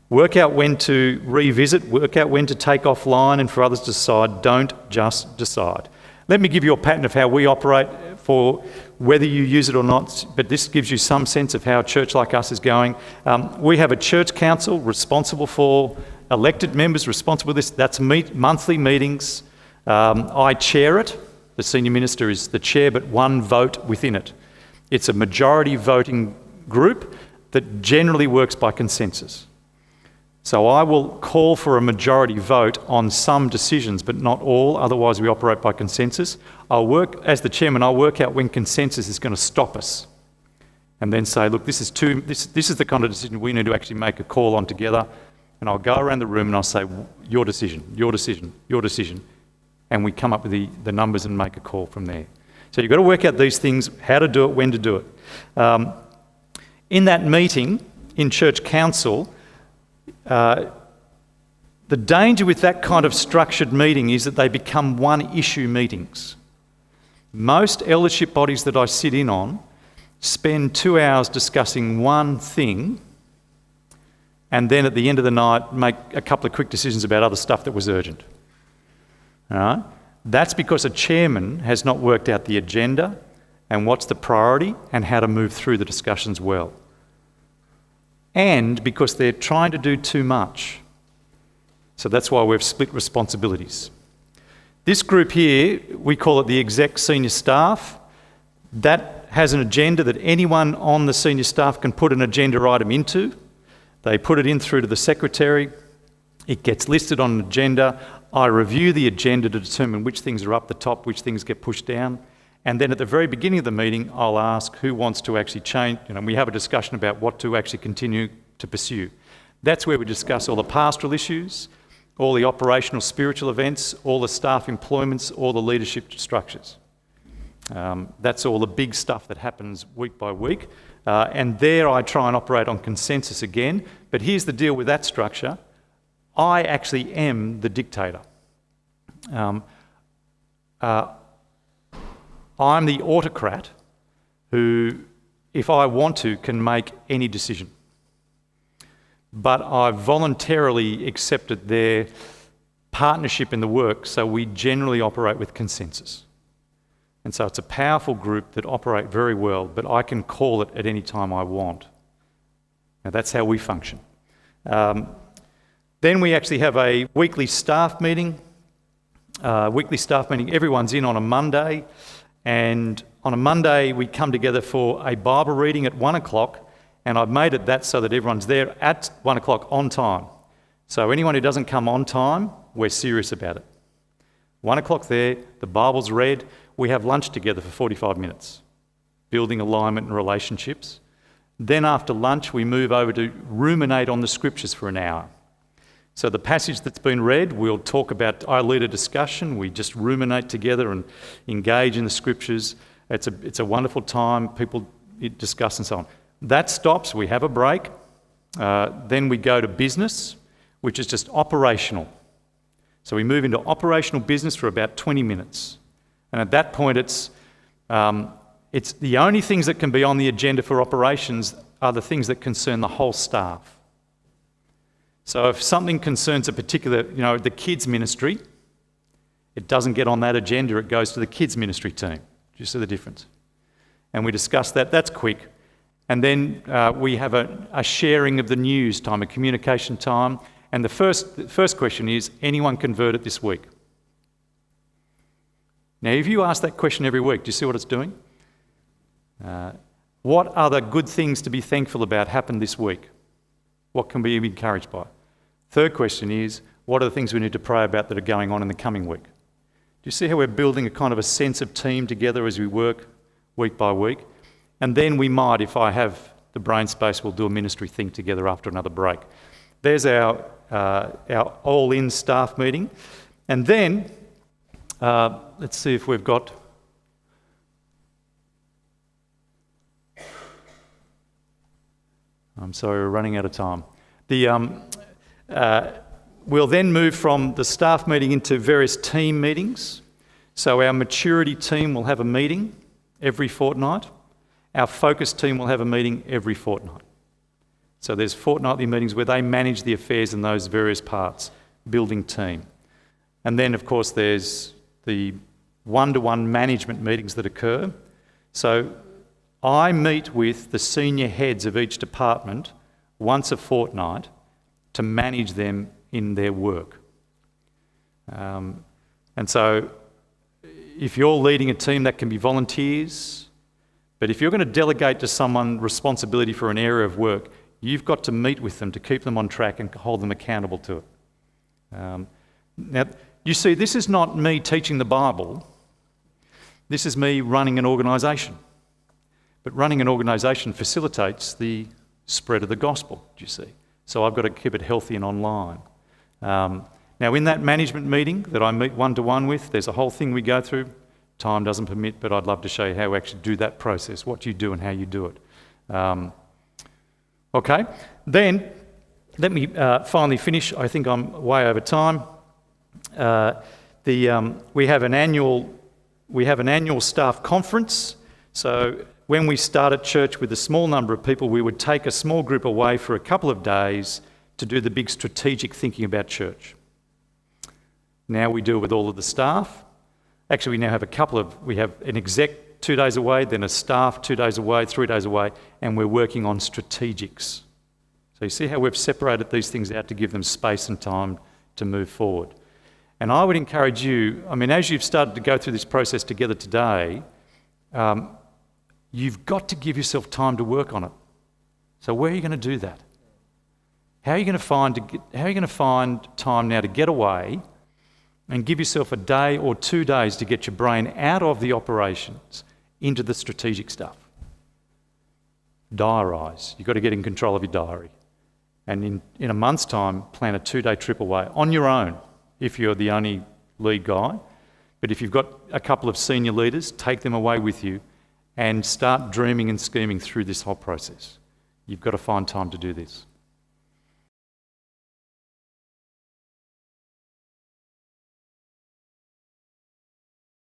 Work out when to revisit, work out when to take offline and for others to decide. Don't just decide. Let me give you a pattern of how we operate for whether you use it or not, but this gives you some sense of how a church like us is going. We have a church council responsible for elected members, responsible for this. That's monthly meetings. I chair it. The senior minister is the chair, but one vote within it. It's a majority voting group that generally works by consensus. So I will call for a majority vote on some decisions, but not all, otherwise we operate by consensus. As the chairman, I'll work out when consensus is going to stop us and then say, look, this is the kind of decision we need to actually make a call on together. And I'll go around the room and I'll say, your decision, your decision, your decision. And we come up with the numbers and make a call from there. So you've got to work out these things, how to do it, when to do it. In that meeting, in church council, the danger with that kind of structured meeting is that they become one-issue meetings. Most eldership bodies that I sit in on spend 2 hours discussing one thing and then at the end of the night make a couple of quick decisions about other stuff that was urgent. All right? That's because a chairman has not worked out the agenda and what's the priority and how to move through the discussions well. And because they're trying to do too much. So that's why we've split responsibilities. This group here, we call it the exec senior staff. That has an agenda that anyone on the senior staff can put an agenda item into. They put it in through to the secretary. It gets listed on an agenda. I review the agenda to determine which things are up the top, which things get pushed down. And then at the very beginning of the meeting, I'll ask who wants to actually change. We have a discussion about what to actually continue to pursue. That's where we discuss all the pastoral issues, all the operational spiritual events, all the staff employments, all the leadership structures. That's all the big stuff that happens week by week. And there I try and operate on consensus again. But here's the deal with that structure. I actually am the dictator. I'm the autocrat who, if I want to, can make any decision. But I've voluntarily accepted their partnership in the work, so we generally operate with consensus. And so it's a powerful group that operate very well, but I can call it at any time I want. Now that's how we function. Then we actually have a weekly staff meeting. Everyone's in on a Monday. And on a Monday, we come together for a Bible reading at 1 o'clock, and I've made it that so that everyone's there at 1 o'clock on time. So anyone who doesn't come on time, we're serious about it. 1 o'clock there, the Bible's read, we have lunch together for 45 minutes, building alignment and relationships. Then after lunch, we move over to ruminate on the scriptures for an hour. So the passage that's been read, we'll talk about, I lead a discussion, we just ruminate together and engage in the scriptures. It's a wonderful time, people discuss and so on. That stops, we have a break. Then we go to business. which is just operational. So we move into operational business for about 20 minutes. And at that point, it's the only things that can be on the agenda for operations are the things that concern the whole staff. So if something concerns a particular, the kids ministry, it doesn't get on that agenda, it goes to the kids ministry team. Do you see the difference? And we discuss that, that's quick. And then we have a sharing of the news time, a communication time. And the first question is, anyone converted this week? Now, if you ask that question every week, do you see what it's doing? What other good things to be thankful about happened this week? What can we be encouraged by? Third question is, what are the things we need to pray about that are going on in the coming week? Do you see how we're building a kind of a sense of team together as we work week by week? And then we might, if I have the brain space, we'll do a ministry thing together after another break. There's our all-in staff meeting. And then, let's see if we've got... I'm sorry, we're running out of time. We'll then move from the staff meeting into various team meetings. So our maturity team will have a meeting every fortnight. Our focus team will have a meeting every fortnight. So there's fortnightly meetings where they manage the affairs in those various parts, building team. And then, of course, there's the one-to-one management meetings that occur. So I meet with the senior heads of each department once a fortnight to manage them in their work. And so if you're leading a team, that can be volunteers. But if you're going to delegate to someone responsibility for an area of work, you've got to meet with them to keep them on track and hold them accountable to it. Now, you see, this is not me teaching the Bible. This is me running an organisation. But running an organisation facilitates the spread of the gospel, do you see? So I've got to keep it healthy and online. Now, in that management meeting that I meet one-to-one with, there's a whole thing we go through. Time doesn't permit, but I'd love to show you how we actually do that process, what you do and how you do it. Okay, then let me finally finish. I think I'm way over time. We have an annual staff conference. So when we started church with a small number of people, we would take a small group away for a couple of days to do the big strategic thinking about church. Now we do it with all of the staff. Actually, we now have we have an exec 2 days away, then a staff 2 days away, 3 days away, and we're working on strategics. So you see how we've separated these things out to give them space and time to move forward. And I would encourage you, as you've started to go through this process together today, you've got to give yourself time to work on it. So where are you going to do that? How are you going to find time now to get away and give yourself a day or 2 days to get your brain out of the operations into the strategic stuff? Diarise. You've got to get in control of your diary. And in a month's time, plan a 2-day trip away on your own if you're the only lead guy. But if you've got a couple of senior leaders, take them away with you and start dreaming and scheming through this whole process. You've got to find time to do this.